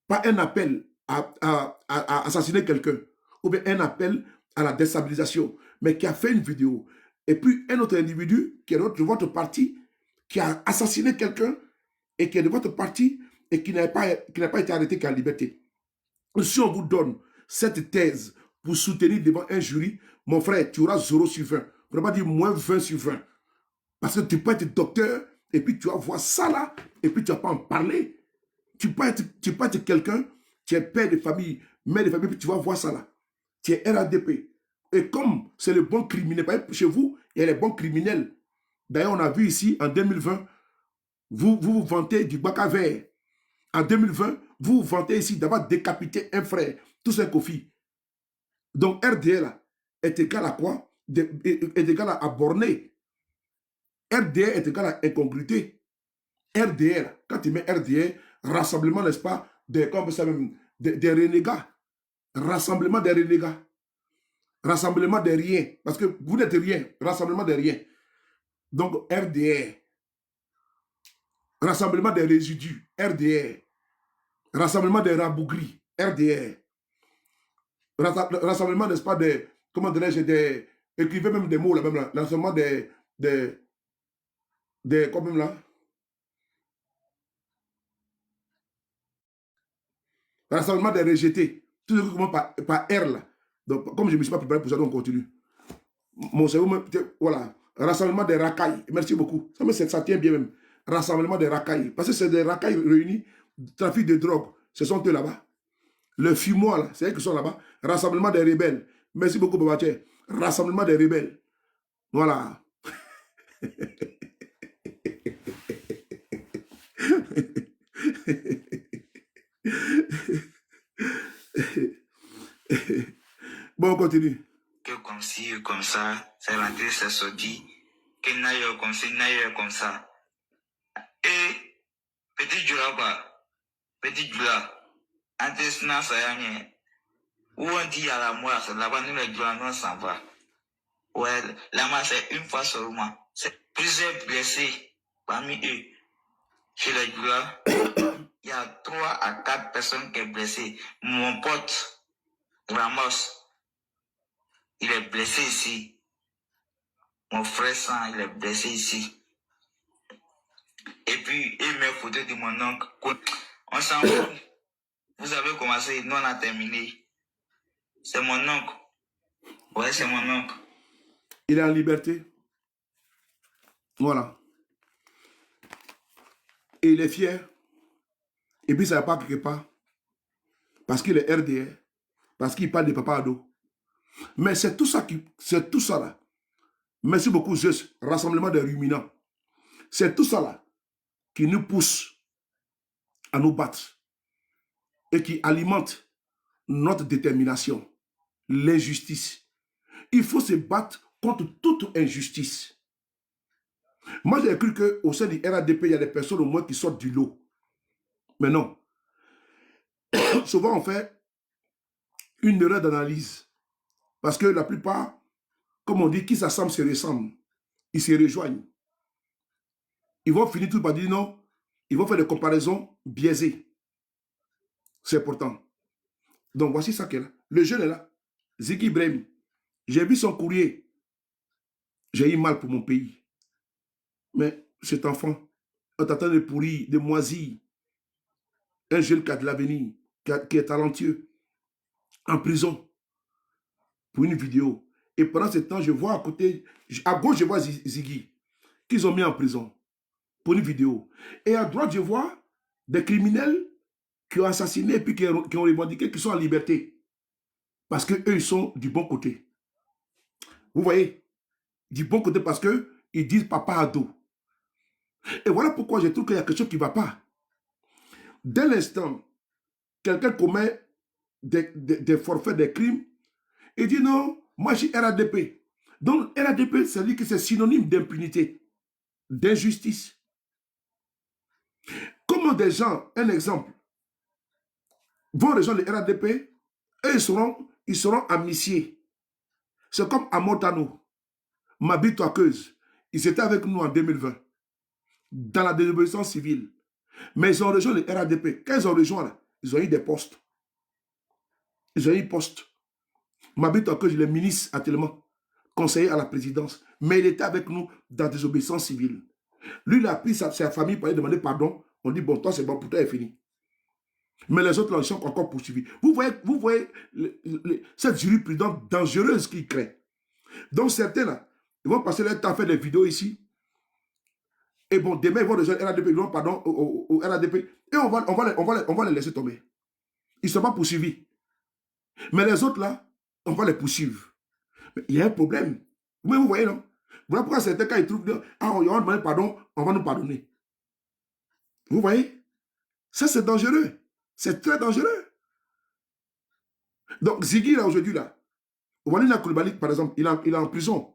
pas un appel à assassiner quelqu'un, ou bien un appel à la déstabilisation, mais qui a fait une vidéo. Et puis un autre individu qui est de votre parti, qui a assassiné quelqu'un et qui est de votre parti et qui n'a pas été arrêté, qui est en liberté. Si on vous donne cette thèse pour soutenir devant un jury, mon frère, tu auras 0 sur 20. On ne va pas dire moins 20 sur 20. Parce que tu peux être docteur et puis tu vas voir ça là et puis tu ne vas pas en parler. Tu peux être quelqu'un, tu es père de famille, mère de famille, puis tu vas voir ça là. Tu es RADP. Et comme c'est le bon criminel, chez vous, il y a les bons criminels. D'ailleurs, on a vu ici, en 2020, vous vantez du bac à verre. En 2020, vous vantez ici d'avoir décapité un frère, tout c'est Kofi. Donc, RDL est égal à quoi? Est égal à borné. RDL est égal à incongruité. RDL, quand tu mets RDL, rassemblement, n'est-ce pas, des renégats. Rassemblement des renégats. Rassemblement des riens. Parce que vous n'êtes rien. Rassemblement des riens. Donc, RDR. Rassemblement des résidus. RDR. Rassemblement des rabougris. RDR. Rassemblement, n'est-ce pas, des... Comment dirais-je, des... Écrivez même des mots là, même là. Rassemblement des quoi même là? Rassemblement des rejetés. Tout ce qui commence par R là. Donc, comme je ne me suis pas préparé pour ça, donc on continue. Mon cerveau, voilà. Rassemblement des racailles. Merci beaucoup. Ça tient bien même. Rassemblement des racailles. Parce que c'est des racailles réunis. Trafic de drogue. Ce sont eux là-bas. Le fumoir, là, c'est eux qui sont là-bas. Rassemblement des rebelles. Merci beaucoup, Babaché. Rassemblement des rebelles. Voilà. Bon, on continue. Que comme ci, comme ça, c'est rentré, c'est sorti. Que n'aille comme ci, n'aille comme ça. Et, petit Djoula, quoi. Petit Djoula. Intestinal, ça y est. Où on dit à la mort, c'est là-bas, nous, les Djoula, nous, on s'en va. Ouais, là-bas, c'est une fois seulement. C'est plusieurs blessés parmi eux. Chez les Djoula, il y a 3 à 4 personnes qui sont blessées. Mon pote, Ramos, il est blessé ici. Mon frère Sang, il est blessé ici. Et puis, il met photo de mon oncle. On s'en fout. Vous avez commencé, nous on a terminé. C'est mon oncle. Ouais, c'est mon oncle. Il est en liberté. Voilà. Et il est fier. Et puis ça ne va pas quelque part. Parce qu'il est RDR. Parce qu'il parle de Papa Ado. Mais c'est tout ça là. Merci beaucoup, Zeus. Rassemblement des ruminants. C'est tout ça là qui nous pousse à nous battre et qui alimente notre détermination. L'injustice. Il faut se battre contre toute injustice. Moi, j'ai cru qu'au sein du RADP, il y a des personnes au moins qui sortent du lot. Mais non. Souvent, on fait une erreur d'analyse. Parce que la plupart, comme on dit, qui s'assemblent se ressemblent. Ils se rejoignent. Ils vont finir tout par dire non. Ils vont faire des comparaisons biaisées. C'est important. Donc, voici ça qui est là. Le jeune est là. Ziggy Brahim. J'ai vu son courrier. J'ai eu mal pour mon pays. Mais cet enfant, en t'attendant de pourrir, de moisir, un jeune qui a de l'avenir, qui est talentueux, en prison, pour une vidéo. Et pendant ce temps, je vois à côté, à gauche, je vois Ziggy, qu'ils ont mis en prison, pour une vidéo. Et à droite, je vois des criminels qui ont assassiné et puis qui ont revendiqué, qui sont en liberté. Parce qu'eux, ils sont du bon côté. Vous voyez? Du bon côté parce qu'ils disent Papa Ado. Et voilà pourquoi je trouve qu'il y a quelque chose qui ne va pas. Dès l'instant, quelqu'un commet des forfaits, des crimes, il dit non, moi je suis RADP. Donc RADP, ça dit que c'est synonyme d'impunité, d'injustice. Comment des gens, un exemple, vont rejoindre le RADP et ils seront amnistiés. C'est comme à Montano, Mabi Toakeuse. Ils étaient avec nous en 2020, dans la désobéissance civile. Mais ils ont rejoint le RADP. Quand ils ont rejoint, là, ils ont eu des postes. Ils ont eu des postes. Mabito que je le ministre actuellement, conseiller à la présidence, mais il était avec nous dans désobéissance civile. Lui, il a pris sa famille pour aller demander pardon. On dit, bon, toi, c'est bon, pour toi, c'est fini. Mais les autres, là, ils sont encore poursuivis. Vous voyez cette jurisprudence dangereuse qu'il crée. Donc, certains, là, ils vont passer leur temps à faire des vidéos ici. Et bon, demain, ils vont rejoindre RADP, ils vont, pardon, au RADP. Et on va les laisser tomber. Ils ne sont pas poursuivis. Mais les autres, là, on va les poursuivre. Mais il y a un problème. Mais vous voyez, non? Voilà pourquoi certains cas, ils trouvent, ah, on va demander pardon, on va nous pardonner. Vous voyez? Ça, c'est dangereux. C'est très dangereux. Donc, Ziggy, là, aujourd'hui, là, Walina Koulibaly, par exemple, il est en prison.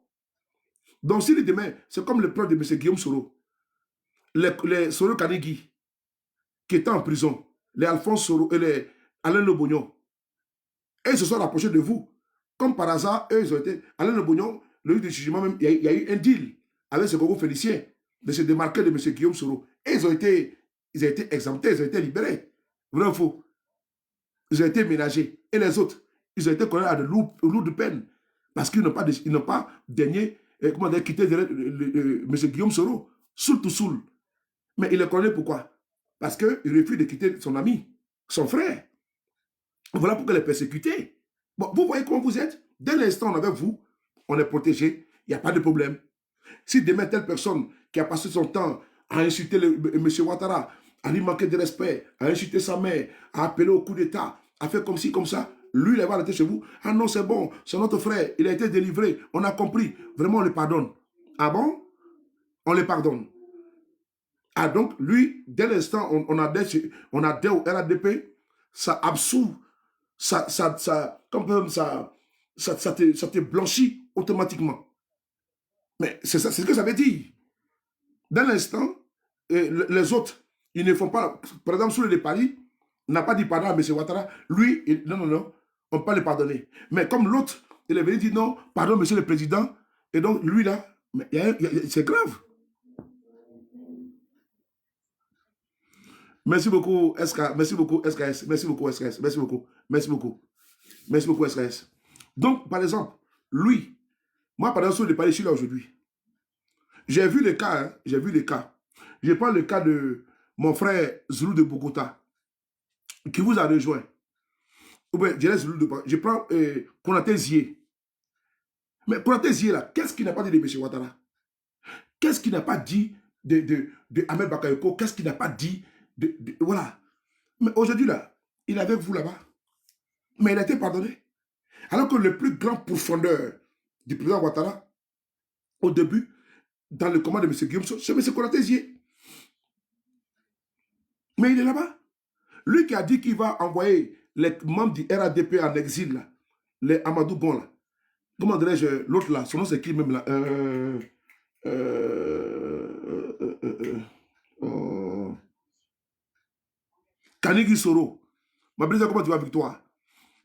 Donc, s'il est demain, c'est comme le plan de M. Guillaume Soro. Les Soro Kanegi, qui étaient en prison, les Alphonse Soro et les Alain Lobognon, et ils se sont rapprochés de vous. Comme par hasard, eux, ils ont été. Alain Lobognon, le juge de jugement, même, il y a eu un deal avec ce Gogo Félicien de se démarquer de M. Guillaume Soro. Et ils ont été exemptés, ils ont été libérés. Vrai ou faux? Ils ont été ménagés. Et les autres, ils ont été condamnés à de lourdes peines parce qu'ils n'ont pas daigné quitter M. Guillaume Soro. Soul. Mais il est condamné pourquoi? Parce qu'il refuse de quitter son ami, son frère. Voilà pourquoi il est persécuté. Bon, vous voyez comment vous êtes? Dès l'instant, on est avec vous, on est protégé, il n'y a pas de problème. Si demain, telle personne qui a passé son temps à insulter M. Ouattara, à lui manquer de respect, à insulter sa mère, à appeler au coup d'État, à faire comme ci, comme ça, lui, il va arrêter chez vous. Ah non, c'est bon, c'est notre frère, il a été délivré, on a compris. Vraiment, on le pardonne. Ah bon? On le pardonne. Ah donc, lui, dès l'instant, on a des au RADP, ça absout, ça te blanchit automatiquement. Mais c'est ce que ça veut dire. Dans l'instant, les autres, ils ne font pas. Par exemple, sur le Paris, on n'a pas dit pardon à M. Ouattara. Lui, non, on ne peut pas le pardonner. Mais comme l'autre, il est venu dire non, pardon, monsieur le président. Et donc, lui, là, c'est grave. Merci beaucoup, SK. Merci beaucoup, SKS. Merci beaucoup, SKS. Merci beaucoup. Merci beaucoup. Merci beaucoup, SKS. Donc, par exemple, lui, moi, par exemple, sur le Paris, je suis là aujourd'hui. J'ai vu les cas, hein, j'ai vu les cas. Je prends le cas de mon frère Zoulou de Bogota, qui vous a rejoint. Ou bien, je prends Konaté Zié. Mais Konaté Zié, là, qu'est-ce qu'il n'a pas dit de M. Ouattara? Qu'est-ce qu'il n'a pas dit de Ahmed Bakayoko? Qu'est-ce qu'il n'a pas dit voilà. Mais aujourd'hui, là, il est avec vous là-bas. Mais il a été pardonné. Alors que le plus grand profondeur du président Ouattara, au début, dans le commande de M. Guillaume, c'est M. Konaté Zié. Mais il est là-bas. Lui qui a dit qu'il va envoyer les membres du RADP en exil, là, les Amadou Gon, là. Comment dirais-je, l'autre là, son nom c'est qui même là? Kanigi Soro. Ma brise, comment tu vas, Victoire?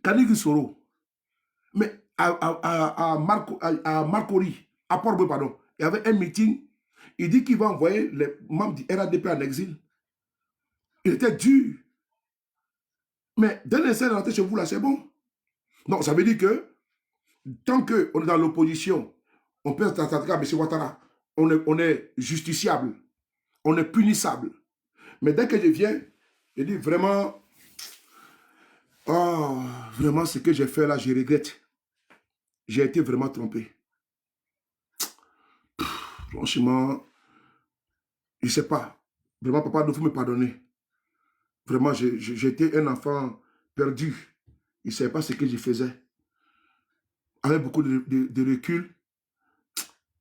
Kanigi Soro. Mais à Marcory, à Port-Boué, pardon, il y avait un meeting. Il dit qu'il va envoyer les membres du RADP en exil. Il était dur. Mais dès l'instant de rentrer chez vous, là, c'est bon. Donc, ça veut dire que tant qu'on est dans l'opposition, on peut s'attaquer à M. Ouattara. On est justiciable. On est punissable. Mais dès que je viens, je dis vraiment, oh, vraiment ce que j'ai fait là, je regrette. J'ai été vraiment trompé. Franchement, je ne sais pas. Vraiment, papa, il faut me pardonner. Vraiment, j'étais un enfant perdu. Il ne savait pas ce que je faisais. Avec beaucoup de recul,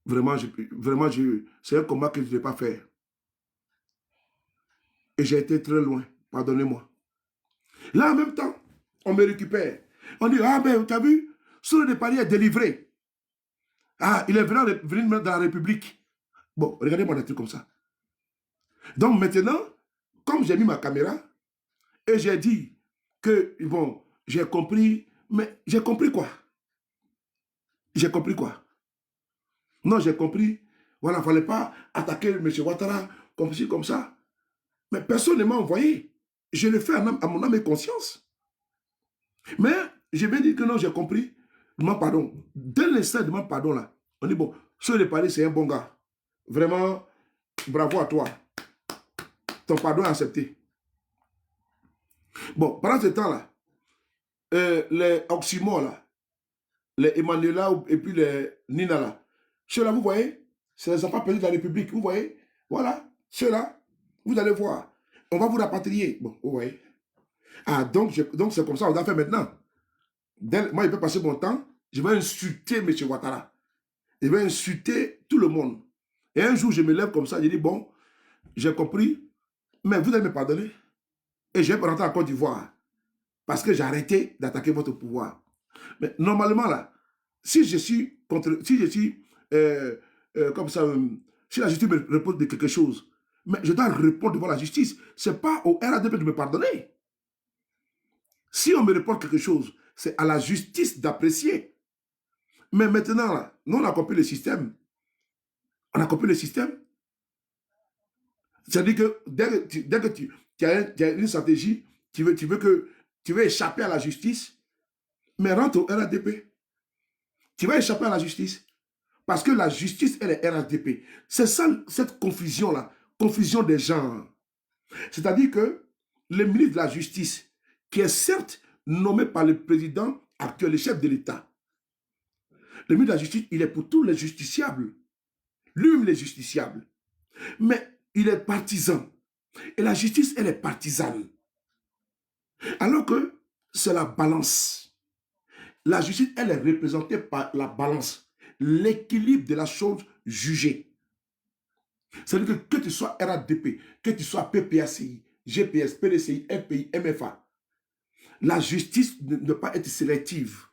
vraiment, c'est un combat que je ne devais pas faire. Et j'ai été très loin. Pardonnez-moi. Là, en même temps, on me récupère. On dit, ah ben, tu as vu, Soulou de Paris est délivré. Ah, il est venu dans la République. Bon, regardez-moi des trucs comme ça. Donc maintenant, comme j'ai mis ma caméra, et j'ai dit que, bon, j'ai compris, mais j'ai compris quoi? J'ai compris quoi? Non, j'ai compris, voilà, il ne fallait pas attaquer M. Ouattara comme ci, comme ça. Mais personne ne m'a envoyé. Je le fais à mon âme et conscience. Mais j'ai bien dit que non, j'ai compris. demande pardon. Dès l'instant, il demande pardon là. On dit, bon, celui de Paris, c'est un bon gars. Vraiment, bravo à toi. Ton pardon est accepté. Bon, pendant ce temps-là, les Oxymores là, les Emmanuela et puis les Nina là, ceux-là, vous voyez, c'est les enfants perdus de la République. Vous voyez, voilà, ceux-là, vous allez voir. On va vous rapatrier. Bon, vous voyez. Ah, donc c'est comme ça qu'on doit faire maintenant. Moi, je peux passer mon temps, je vais insulter M. Ouattara. Je vais insulter tout le monde. Et un jour, je me lève comme ça, je dis, bon, j'ai compris, mais vous allez me pardonner. Et je vais rentrer en Côte d'Ivoire. Parce que j'ai arrêté d'attaquer votre pouvoir. Mais normalement, là, si je suis comme ça, si la justice me répond de quelque chose, mais je dois répondre devant la justice. Ce n'est pas au RADP de me pardonner. Si on me répond quelque chose, c'est à la justice d'apprécier. Mais maintenant, là, nous, on a compris le système. On a compris le système. C'est-à-dire que dès que tu as une stratégie, tu veux échapper à la justice, mais rentre au RADP. Tu vas échapper à la justice. Parce que la justice, elle est RADP. C'est ça, cette confusion-là. Confusion des genres. C'est-à-dire que le ministre de la Justice, qui est certes nommé par le président actuel, le chef de l'État, le ministre de la Justice, il est pour tous les justiciables. Lui-même, les justiciables. Mais il est partisan. Et la justice, elle est partisane. Alors que c'est la balance. La justice, elle est représentée par la balance. L'équilibre de la chose jugée. C'est-à-dire que tu sois RADP, que tu sois PPACI, GPS, PDCI, FPI, MFA, la justice ne doit pas être sélective.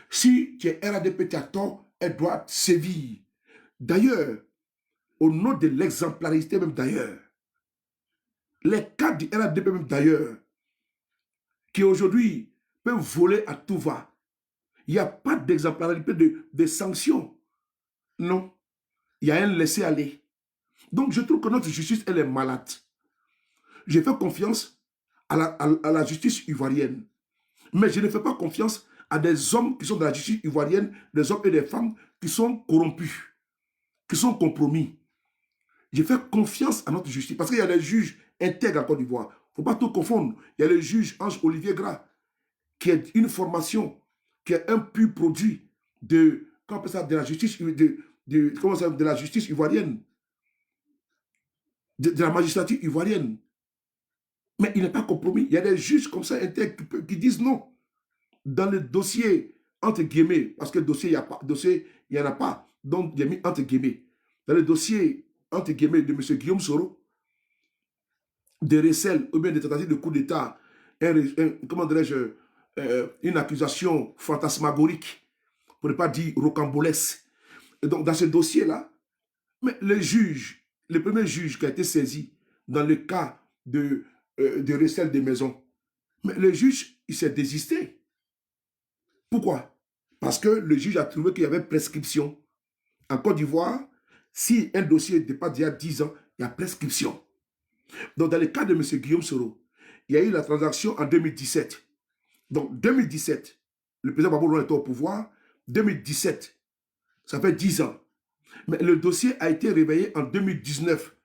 Si tu es RADP, tu as tort, elle doit sévir. D'ailleurs, au nom de l'exemplarité même d'ailleurs, les cas du RADP même d'ailleurs, qui aujourd'hui peuvent voler à tout va, il n'y a pas d'exemplarité de sanctions. Non. Il y a un laisser-aller. Donc, je trouve que notre justice, elle est malade. Je fais confiance à la justice ivoirienne. Mais je ne fais pas confiance à des hommes qui sont dans la justice ivoirienne, des hommes et des femmes qui sont corrompus, qui sont compromis. Je fais confiance à notre justice. Parce qu'il y a des juges intègres en Côte d'Ivoire. Il ne faut pas tout confondre. Il y a le juge Ange-Olivier Gras, qui est une formation, qui est un pur produit de, comment on appelle ça, de la justice, de la justice ivoirienne, de la magistrature ivoirienne. Mais il n'est pas compromis. Il y a des juges comme ça intègres qui disent non. Dans le dossier, entre guillemets, parce que dossier, il n'y en a pas, donc il y a mis entre guillemets. Dans le dossier, entre guillemets, de M. Guillaume Soro, de recel ou bien de tentative de coup d'État, comment dirais-je, une accusation fantasmagorique, pour ne pas dire rocambolesque. Et donc, dans ce dossier-là, mais le premier juge qui a été saisi dans le cas de recel des maisons, mais le juge, il s'est désisté. Pourquoi? Parce que le juge a trouvé qu'il y avait prescription. En Côte d'Ivoire, si un dossier dépasse déjà 10 ans, il y a prescription. Donc, dans le cas de M. Guillaume Soro, il y a eu la transaction en 2017. Donc, 2017, le président Babou était au pouvoir. 2017, ça fait 10 ans. Mais le dossier a été réveillé en 2019.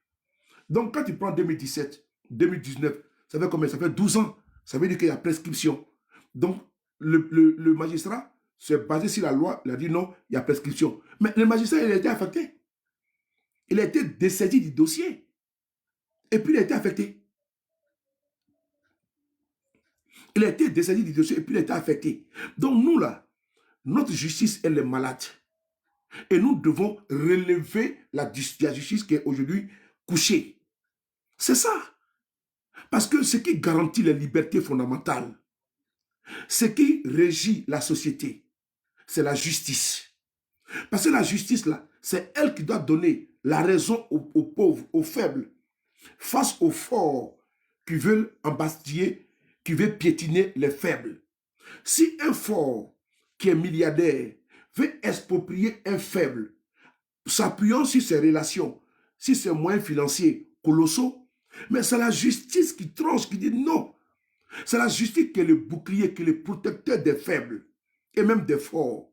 Donc, quand tu prends 2017, 2019, ça fait combien? Ça fait 12 ans. Ça veut dire qu'il y a prescription. Donc, le magistrat s'est basé sur la loi, il a dit non, il y a prescription. Mais le magistrat, il a été affecté. Il a été dessaisi du dossier. Et puis, il a été affecté. Il a été dessaisi du dossier et puis il a été affecté. Donc, nous, là, notre justice, elle est malade. Et nous devons relever la justice qui est aujourd'hui couchée. C'est ça. Parce que ce qui garantit les libertés fondamentales, ce qui régit la société, c'est la justice. Parce que la justice, là, c'est elle qui doit donner la raison aux pauvres, aux faibles, face aux forts qui veulent embastiller, qui veulent piétiner les faibles. Si un fort qui est milliardaire veut exproprier un faible, s'appuyant sur ses relations, sur ses moyens financiers colossaux, mais c'est la justice qui tranche, qui dit non. C'est la justice qui est le bouclier, qui est le protecteur des faibles. et même des forts.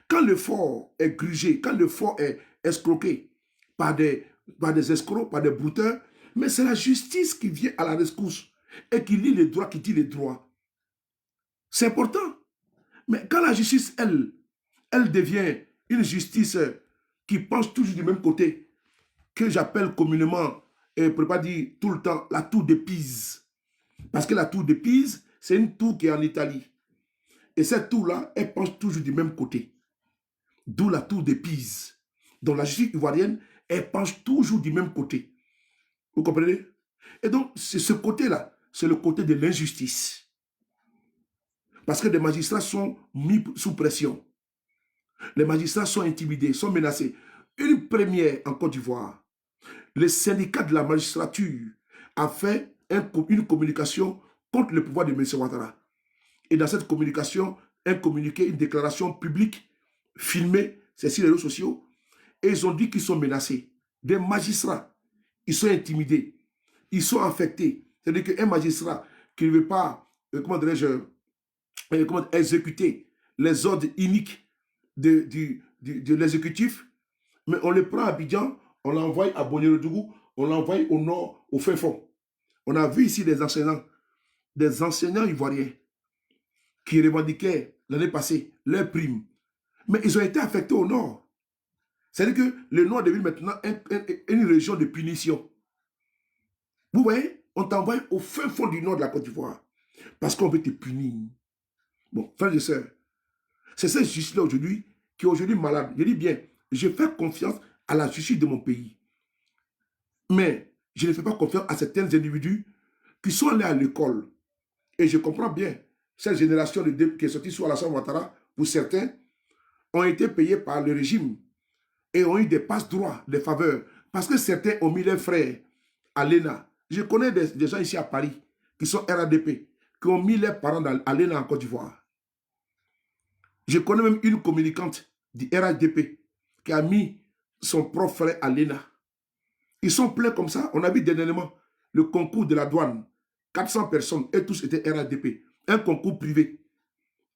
Quand le fort est grugé, quand le fort est escroqué par des escrocs, par des brouteurs, mais c'est la justice qui vient à la rescousse et qui lit les droits, qui dit les droits. C'est important. Mais quand la justice, elle devient une justice qui penche toujours du même côté, que j'appelle communément, et je ne peux pas dire tout le temps, la tour de Pise. Parce que la tour de Pise, c'est une tour qui est en Italie. Et cette tour-là, elle penche toujours du même côté. D'où la tour de Pise. Donc la justice ivoirienne, elle penche toujours du même côté. Vous comprenez? Et donc, c'est ce côté-là, c'est le côté de l'injustice. Parce que les magistrats sont mis sous pression. Les magistrats sont intimidés, sont menacés. Une première en Côte d'Ivoire, le syndicat de la magistrature a fait une communication contre le pouvoir de M. Ouattara. Et dans cette communication, un communiqué, une déclaration publique, filmée, c'est sur les réseaux sociaux, et ils ont dit qu'ils sont menacés. Des magistrats, ils sont intimidés, ils sont affectés. C'est-à-dire qu'un magistrat qui ne veut pas, comment dirais-je, exécuter les ordres iniques de l'exécutif, mais on le prend à Abidjan, on l'envoie à Bonnier-le-Dougou, on l'envoie au nord, au fin fond. On a vu ici des enseignants ivoiriens qui revendiquaient l'année passée leurs primes, mais ils ont été affectés au nord. C'est-à-dire que le nord devient maintenant une région de punition. Vous voyez, on t'envoie au fin fond du nord de la Côte d'Ivoire parce qu'on veut te punir. Bon, frères et sœurs, c'est cette justice-là aujourd'hui qui est aujourd'hui malade. Je dis bien, je fais confiance à la justice de mon pays. Mais je ne fais pas confiance à certains individus qui sont allés à l'école. Et je comprends bien, cette génération qui est sortie sous Alassane Ouattara, pour certains, ont été payés par le régime et ont eu des passe-droits, des faveurs. Parce que certains ont mis leurs frères à l'ENA. Je connais des gens ici à Paris qui sont RADP, qui ont mis leurs parents à l'ENA en Côte d'Ivoire. Je connais même une communicante du RADP qui a mis son propre frère à l'ENA. Ils sont pleins comme ça. On a vu dernièrement le concours de la douane. 400 personnes et tous étaient RADP. Un concours privé.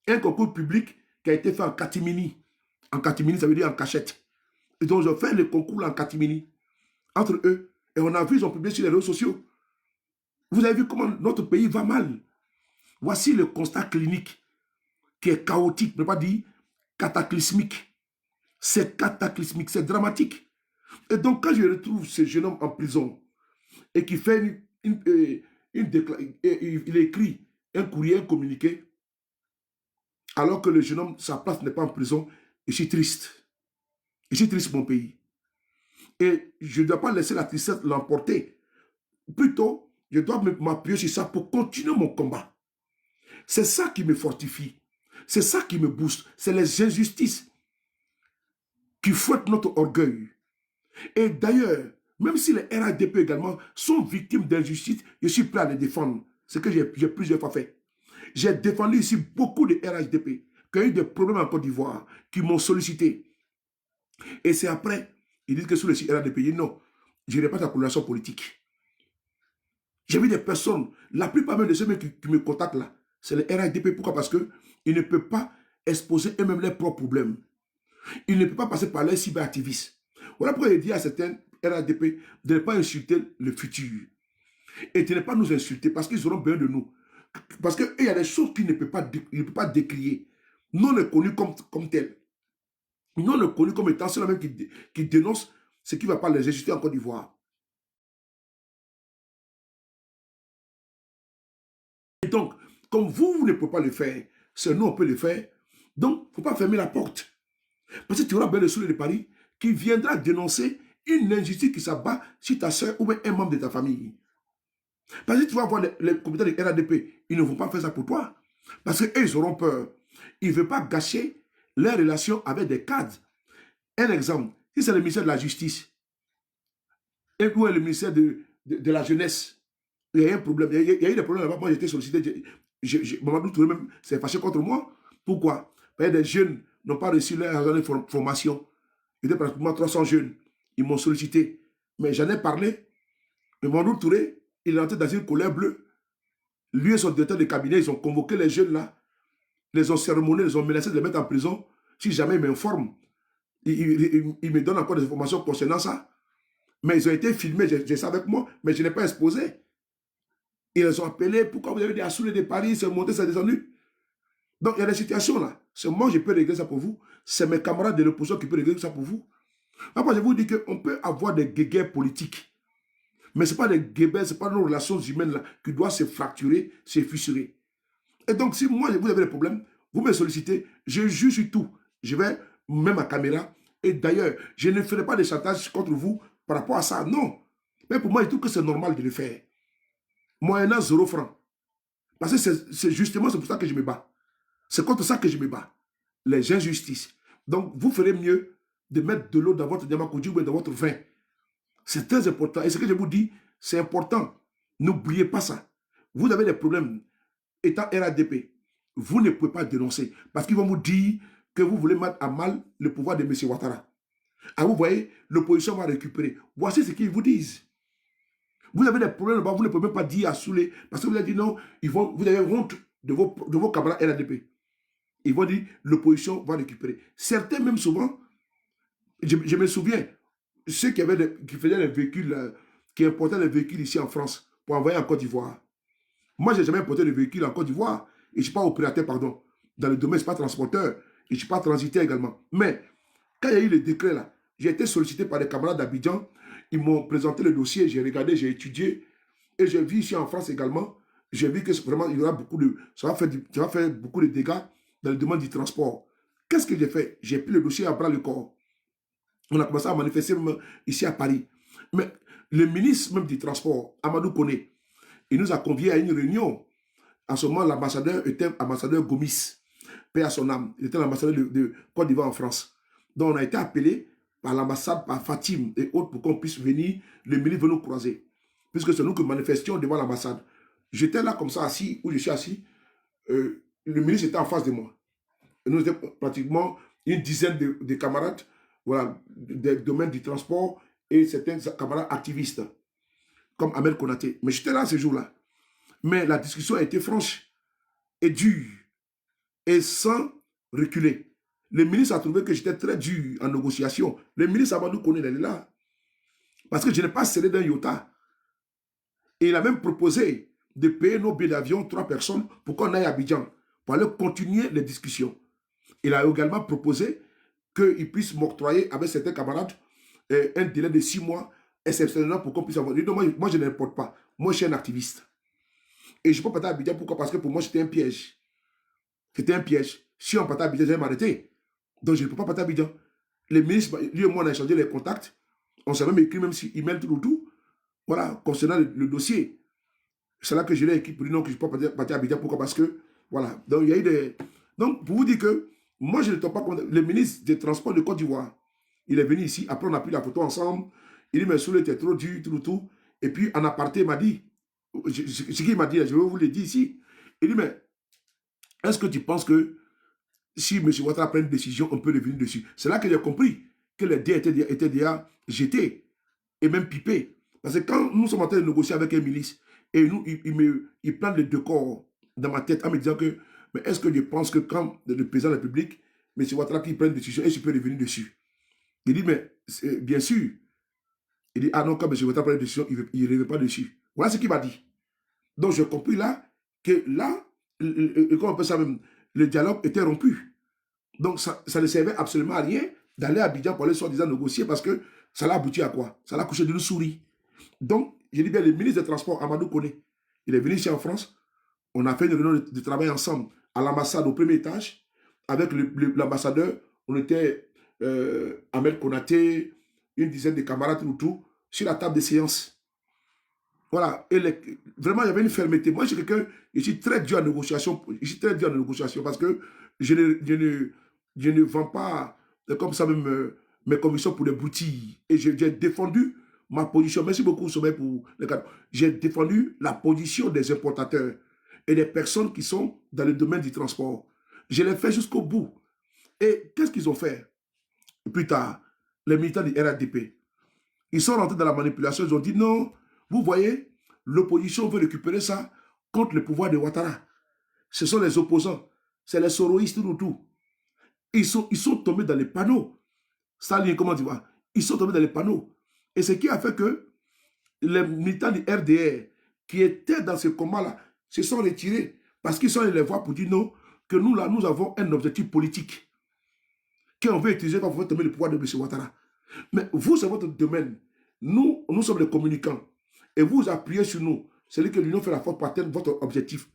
Un concours public qui a été fait en catimini. En catimini, ça veut dire en cachette. Et donc, ils ont fait le concours en catimini entre eux. Et on a vu, ils ont publié sur les réseaux sociaux. Vous avez vu comment notre pays va mal. Voici le constat clinique qui est chaotique, je ne peux pas dire cataclysmique. C'est cataclysmique, c'est dramatique. Et donc, quand je retrouve ce jeune homme en prison et qui fait il écrit un courrier, un communiqué, alors que le jeune homme, sa place n'est pas en prison, je suis triste. Je suis triste pour mon pays. Et je ne dois pas laisser la tristesse l'emporter. Plutôt, je dois m'appuyer sur ça pour continuer mon combat. C'est ça qui me fortifie. C'est ça qui me booste. C'est les injustices qui fouettent notre orgueil. Et d'ailleurs, même si les RADP également sont victimes d'injustice, je suis prêt à les défendre. C'est ce que j'ai plusieurs fois fait. J'ai défendu ici beaucoup de RADP qui ont eu des problèmes en Côte d'Ivoire, qui m'ont sollicité. Et c'est après, ils disent que sur les RADP, non, je n'ai pas ta coloration politique. J'ai vu des personnes, la plupart même de ceux qui me contactent là, c'est les RADP. Pourquoi? Parce qu'ils ne peuvent pas exposer eux-mêmes leurs propres problèmes. Ils ne peuvent pas passer par les cyberactivistes. Voilà pourquoi il dit à certains RADP de ne pas insulter le futur. Et de ne pas nous insulter parce qu'ils auront besoin de nous. Parce qu'il y a des choses qu'ils ne peuvent pas décrier. Nous, on est connus comme tels. Nous, on est connus comme étant ceux-là même qui dénoncent ce qui ne va pas les insulter en Côte d'Ivoire. Et donc, comme vous ne pouvez pas le faire, c'est nous, on peut le faire. Donc, il ne faut pas fermer la porte. Parce que tu auras bien le soleil de Paris qui viendra dénoncer une injustice qui s'abat sur ta soeur ou bien un membre de ta famille. Parce que tu vas voir les comités de RADP, ils ne vont pas faire ça pour toi. Parce qu'eux, ils auront peur. Ils ne veulent pas gâcher leurs relations avec des cadres. Un exemple, si c'est le ministère de la Justice, ou le ministère de la Jeunesse, il y a un problème. Il y a eu des problèmes là-bas. Moi, j'ai été sollicité. Mamadou Touré même s'est fâché contre moi. Pourquoi? Parce que des jeunes n'ont pas reçu leur formation. Il y avait pratiquement 300 jeunes. Ils m'ont sollicité. Mais j'en ai parlé. Mais Mamadou Touré, il est rentré dans une colère bleue. Lui et son directeur de cabinet, ils ont convoqué les jeunes là. les ont sermonné, les ont menacé de les mettre en prison. Si jamais ils m'informent, ils me donnent encore des informations concernant ça. Mais ils ont été filmés, j'ai ça avec moi, mais je n'ai pas exposé. Ils les ont appelés, pourquoi vous avez dit Assoulé de Paris, c'est monté, c'est descendu. Donc il y a des situations là. C'est moi je peux régler ça pour vous. C'est mes camarades de l'opposition qui peuvent régler ça pour vous. Après, je vous dis qu'on peut avoir des guéguerres politiques. Mais ce n'est pas des guéguerres, ce n'est pas nos relations humaines là, qui doivent se fracturer, se fissurer. Et donc, si moi, vous avez des problèmes, vous me sollicitez, je juge sur tout. Je vais mettre ma caméra. Et d'ailleurs, je ne ferai pas de chantage contre vous par rapport à ça. Non. Mais pour moi, je trouve que c'est normal de le faire. Moyennant 0 franc. Parce que c'est justement pour ça que je me bats. C'est contre ça que je me bats. Les injustices. Donc, vous ferez mieux de mettre de l'eau dans votre diamacoudi ou dans votre vin. C'est très important. Et ce que je vous dis, c'est important. N'oubliez pas ça. Vous avez des problèmes. Étant RADP, vous ne pouvez pas dénoncer. Parce qu'ils vont vous dire que vous voulez mettre à mal le pouvoir de M. Ouattara. Ah, vous voyez, l'opposition va récupérer. Voici ce qu'ils vous disent. Vous avez des problèmes là-bas, vous ne pouvez même pas dire à Soulé. Parce que vous avez dit non, vous avez honte de vos camarades RADP. Ils vont dire l'opposition va récupérer. Certains, même souvent, je me souviens, ceux qui faisaient les véhicules, qui importaient les véhicules ici en France pour envoyer en Côte d'Ivoire. Moi, je n'ai jamais importé de véhicule en Côte d'Ivoire. Et je ne suis pas opérateur, pardon. Dans le domaine, je ne suis pas transporteur. Et je ne suis pas transitaire également. Mais, quand il y a eu le décret là, j'ai été sollicité par des camarades d'Abidjan. Ils m'ont présenté le dossier, j'ai regardé, j'ai étudié. Et j'ai vu ici en France également, j'ai vu que vraiment, il y aura beaucoup de... Ça va faire beaucoup de dégâts dans le domaine du transport. Qu'est-ce que j'ai fait? J'ai pris le dossier à bras le corps. On a commencé à manifester même ici à Paris. Mais le ministre même du transport, Amadou Koné, il nous a conviés à une réunion. En ce moment, l'ambassadeur était ambassadeur Gomis, paix à son âme. Il était l'ambassadeur de Côte d'Ivoire en France. Donc, on a été appelé par l'ambassade, par Fatim et autres pour qu'on puisse venir, le ministre veut nous croiser. Puisque c'est nous que manifestions devant l'ambassade. J'étais là comme ça, assis, où je suis assis. Le ministre était en face de moi. Et nous étions pratiquement une dizaine de camarades, voilà, des domaines du transport et certains camarades activistes, comme Ahmed Konaté. Mais j'étais là ce jour-là. Mais la discussion a été franche et dure et sans reculer. Le ministre a trouvé que j'étais très dur en négociation. Le ministre Amadou Koné, il est là. Parce que je n'ai pas cédé d'un iota. Et il a même proposé de payer nos billets d'avion, 3 personnes, pour qu'on aille à Abidjan, pour aller continuer les discussions. Il a également proposé qu'il puisse m'octroyer avec certains camarades un délai de 6 mois exceptionnellement pour qu'on puisse avoir. Moi, je n'importe pas. Moi, je suis un activiste. Et je ne peux pas partir à Abidjan. Pourquoi? Parce que pour moi, c'était un piège. C'était un piège. Si on partait à Abidjan, j'allais m'arrêter. Donc, je ne peux pas partir à Abidjan. Les ministres, lui et moi, on a échangé les contacts. On s'est même écrit, même si email tout. Voilà, concernant le dossier. C'est là que je l'ai écrit pour dire non, que je ne peux pas partir à Abidjan. Pourquoi? Parce que, voilà. Donc, il y a eu des... Donc, pour vous dire que, moi, je ne tombe pas contre le ministre des Transports de Côte d'Ivoire. Il est venu ici. Après, on a pris la photo ensemble. Il dit, mais Soulé était trop dur, tout. Et puis, en aparté, il m'a dit, ce qu'il m'a dit, je vais vous le dire ici. Il dit, mais est-ce que tu penses que si M. Ouattara prend une décision, on peut revenir dessus? C'est là que j'ai compris que les dés étaient déjà jetés et même pipés. Parce que quand nous sommes en train de négocier avec un milice, et nous, il prend les deux corps dans ma tête en me disant que, mais est-ce que je pense que quand le président de la République, M. Ouattara, qui prend une décision, est-ce qu'il peut revenir dessus? Il dit, mais bien sûr. Il dit, ah non, quand M. Ouattara prend une décision, il ne revient pas dessus. Voilà ce qu'il m'a dit. Donc j'ai compris là que là, comment on appelle ça même, le dialogue était rompu. Donc ça ne servait absolument à rien d'aller à Abidjan pour aller soi-disant négocier parce que ça l'a abouti à quoi? Ça l'a couché d'une souris. Donc, je dis bien, le ministre des Transports, Amadou Koné, il est venu ici en France. On a fait une réunion de travail ensemble à l'ambassade au premier étage. Avec l'ambassadeur, on était Ahmed Konaté, une dizaine de camarades, tout, sur la table de séance. Voilà. Et vraiment, il y avait une fermeté. Moi, je suis quelqu'un, je suis très dur en négociation. Je suis très dur en négociation parce que je ne vends pas comme ça même mes commissions pour les broutilles. Et j'ai défendu ma position. Merci beaucoup, Sommet, pour le cadre. J'ai défendu la position des importateurs et des personnes qui sont dans le domaine du transport. Je l'ai fait jusqu'au bout. Et qu'est-ce qu'ils ont fait? Plus tard, les militants du RADP, ils sont rentrés dans la manipulation. Ils ont dit non, vous voyez, l'opposition veut récupérer ça contre le pouvoir de Ouattara. Ce sont les opposants. c'est les soroïstes tout. Ils sont tombés dans les panneaux. Ça, comment tu vois? Ils sont tombés dans les panneaux. Et ce qui a fait que les militants du RDR qui étaient dans ce combat-là se sont retirés parce qu'ils sont allés les voir pour dire non, que nous, là, nous avons un objectif politique qu'on veut utiliser pour tomber le pouvoir de M. Ouattara. Mais vous, c'est votre domaine. Nous sommes les communicants. Et vous appuyez sur nous. C'est là que l'Union fait la force pour atteindre votre objectif.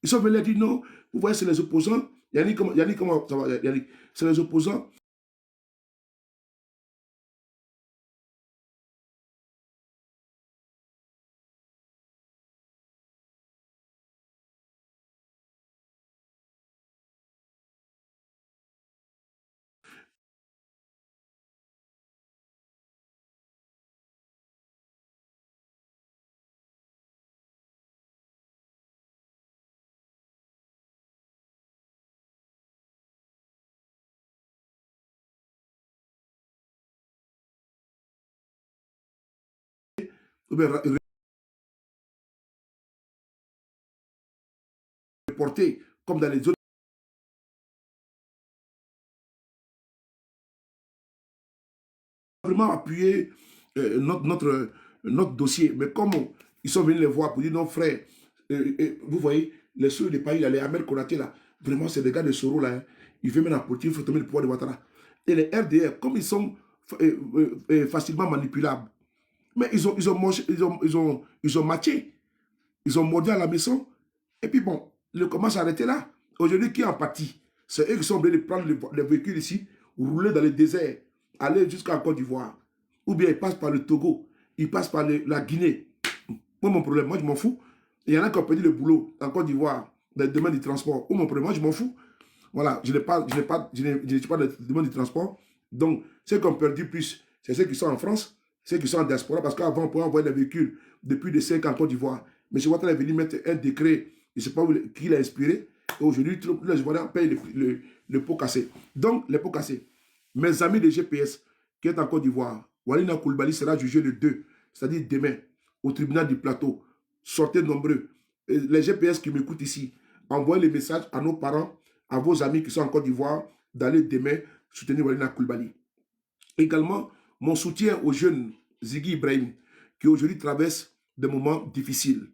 Ils sont venus dire non, vous voyez, c'est les opposants. Yannick, comment ça va, Yannick? C'est les opposants. Reportés comme dans les autres. Vraiment appuyer notre dossier. Mais comme ils sont venus les voir pour dire non, frère, vous voyez, les sous des pays, les Ahmed Konaté, là, vraiment, c'est des gars de Soro, là. Hein. Ils veulent mettre en politique, il faut tomber le pouvoir de Ouattara. Et les RDR, comme ils sont facilement manipulables, mais ils ont matché. Ils ont mordu à la maison. Et puis bon, le combat s'est arrêté là. Aujourd'hui, qui est en partie? C'est eux qui sont obligés de prendre les véhicules ici, rouler dans le désert, aller jusqu'à Côte d'Ivoire. Ou bien ils passent par le Togo, ils passent par la Guinée. Moi, mon problème, moi, je m'en fous. Il y en a qui ont perdu le boulot en Côte d'Ivoire, dans le domaine du transport. Mon problème, moi, je m'en fous. Voilà, je n'ai pas de domaine du transport. Donc, ceux qui ont perdu plus, c'est ceux qui sont en France, ceux qui sont en diaspora, parce qu'avant, on pouvait envoyer des véhicules depuis des 5 ans en Côte d'Ivoire. M. Ouattara est venu mettre un décret, je ne sais pas qui l'a inspiré, et aujourd'hui, les Ivoiriens payent le pot cassé. Donc, les pots cassés. Mes amis de GPS qui est en Côte d'Ivoire, Walina Koulibaly sera jugé le 2, c'est-à-dire demain, au tribunal du plateau. Sortez nombreux. Et les GPS qui m'écoutent ici, envoyez les messages à nos parents, à vos amis qui sont en Côte d'Ivoire, d'aller demain soutenir Walina Koulibaly. Également, mon soutien aux jeunes Ziggy Ibrahim, qui aujourd'hui traverse des moments difficiles.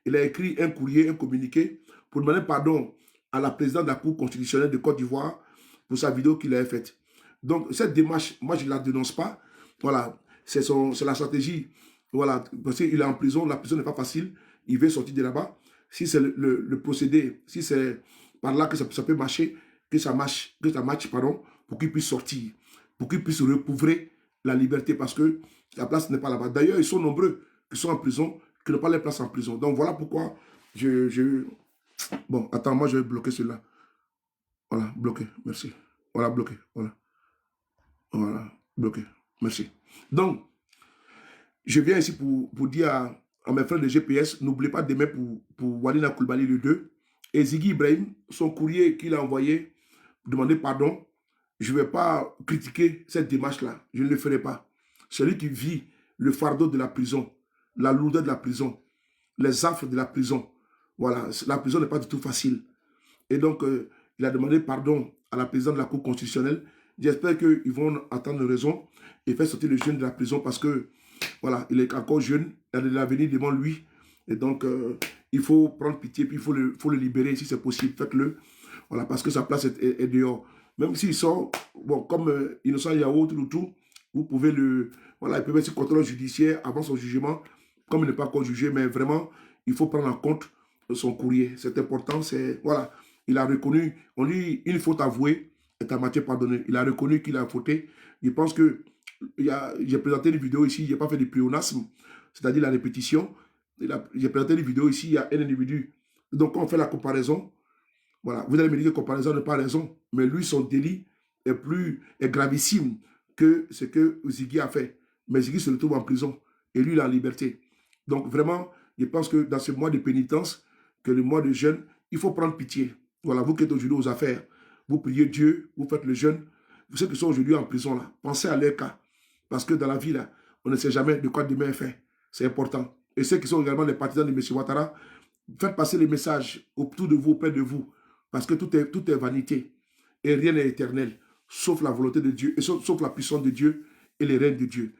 Il a écrit un courrier, un communiqué, pour demander pardon à la présidente de la Cour constitutionnelle de Côte d'Ivoire pour sa vidéo qu'il a faite. Donc, cette démarche, moi, je ne la dénonce pas. Voilà, c'est la stratégie. Voilà, parce qu'il est en prison, la prison n'est pas facile. Il veut sortir de là-bas. Si c'est le procédé, si c'est par là que ça peut marcher, que ça marche, pardon, pour qu'il puisse sortir, pour qu'il puisse recouvrer la liberté, parce que la place n'est pas là-bas. D'ailleurs, ils sont nombreux qui sont en prison, qui n'ont pas leur place en prison. Donc, voilà pourquoi Bon, attends, moi, je vais bloquer celui-là. Voilà, bloqué, merci. Voilà, bloqué, voilà. Voilà, bloqué, merci. Donc, je viens ici pour dire à mes frères de GPS, n'oubliez pas demain pour Walina Koulibaly le 2. Et Ziggy Ibrahim, son courrier qu'il a envoyé, demander pardon. Je ne vais pas critiquer cette démarche-là. Je ne le ferai pas. Celui qui vit le fardeau de la prison, la lourdeur de la prison, les affres de la prison. Voilà, la prison n'est pas du tout facile. Et donc, il a demandé pardon à la présidente de la Cour constitutionnelle. J'espère qu'ils vont attendre raison et faire sortir le jeune de la prison parce que, voilà, il est encore jeune, il a de l'avenir devant lui. Et donc, il faut prendre pitié, puis il faut le libérer si c'est possible. Faites-le. Voilà, parce que sa place est dehors. Même s'il sort, bon, comme Innocent Yao, tout, vous pouvez voilà, il peut mettre sur contrôle judiciaire avant son jugement, comme il n'est pas encore jugé, mais vraiment, il faut prendre en compte son courrier. C'est important, voilà, il a reconnu, on dit, une faute avouée est à moitié pardonnée. Il a reconnu qu'il a fauté. Je pense que, j'ai présenté une vidéo ici, je n'ai pas fait de pléonasme, c'est-à-dire la répétition. J'ai présenté une vidéo ici, il y a un individu. Donc, quand on fait la comparaison, voilà, vous allez me dire que comparaison n'est pas raison, mais lui, son délit est gravissime que ce que Ziggy a fait. Mais Ziggy se retrouve en prison et lui, il est en liberté. Donc, vraiment, je pense que dans ce mois de pénitence, que le mois de jeûne, il faut prendre pitié. Voilà, vous qui êtes aujourd'hui aux affaires, vous priez Dieu, vous faites le jeûne. Ceux qui sont aujourd'hui en prison, là, pensez à leur cas. Parce que dans la vie, là, on ne sait jamais de quoi demain est fait. C'est important. Et ceux qui sont également les partisans de M. Ouattara, faites passer les messages autour de vous, auprès de vous. Parce que tout est vanité. Et rien n'est éternel, sauf la volonté de Dieu, et sauf la puissance de Dieu et les règnes de Dieu.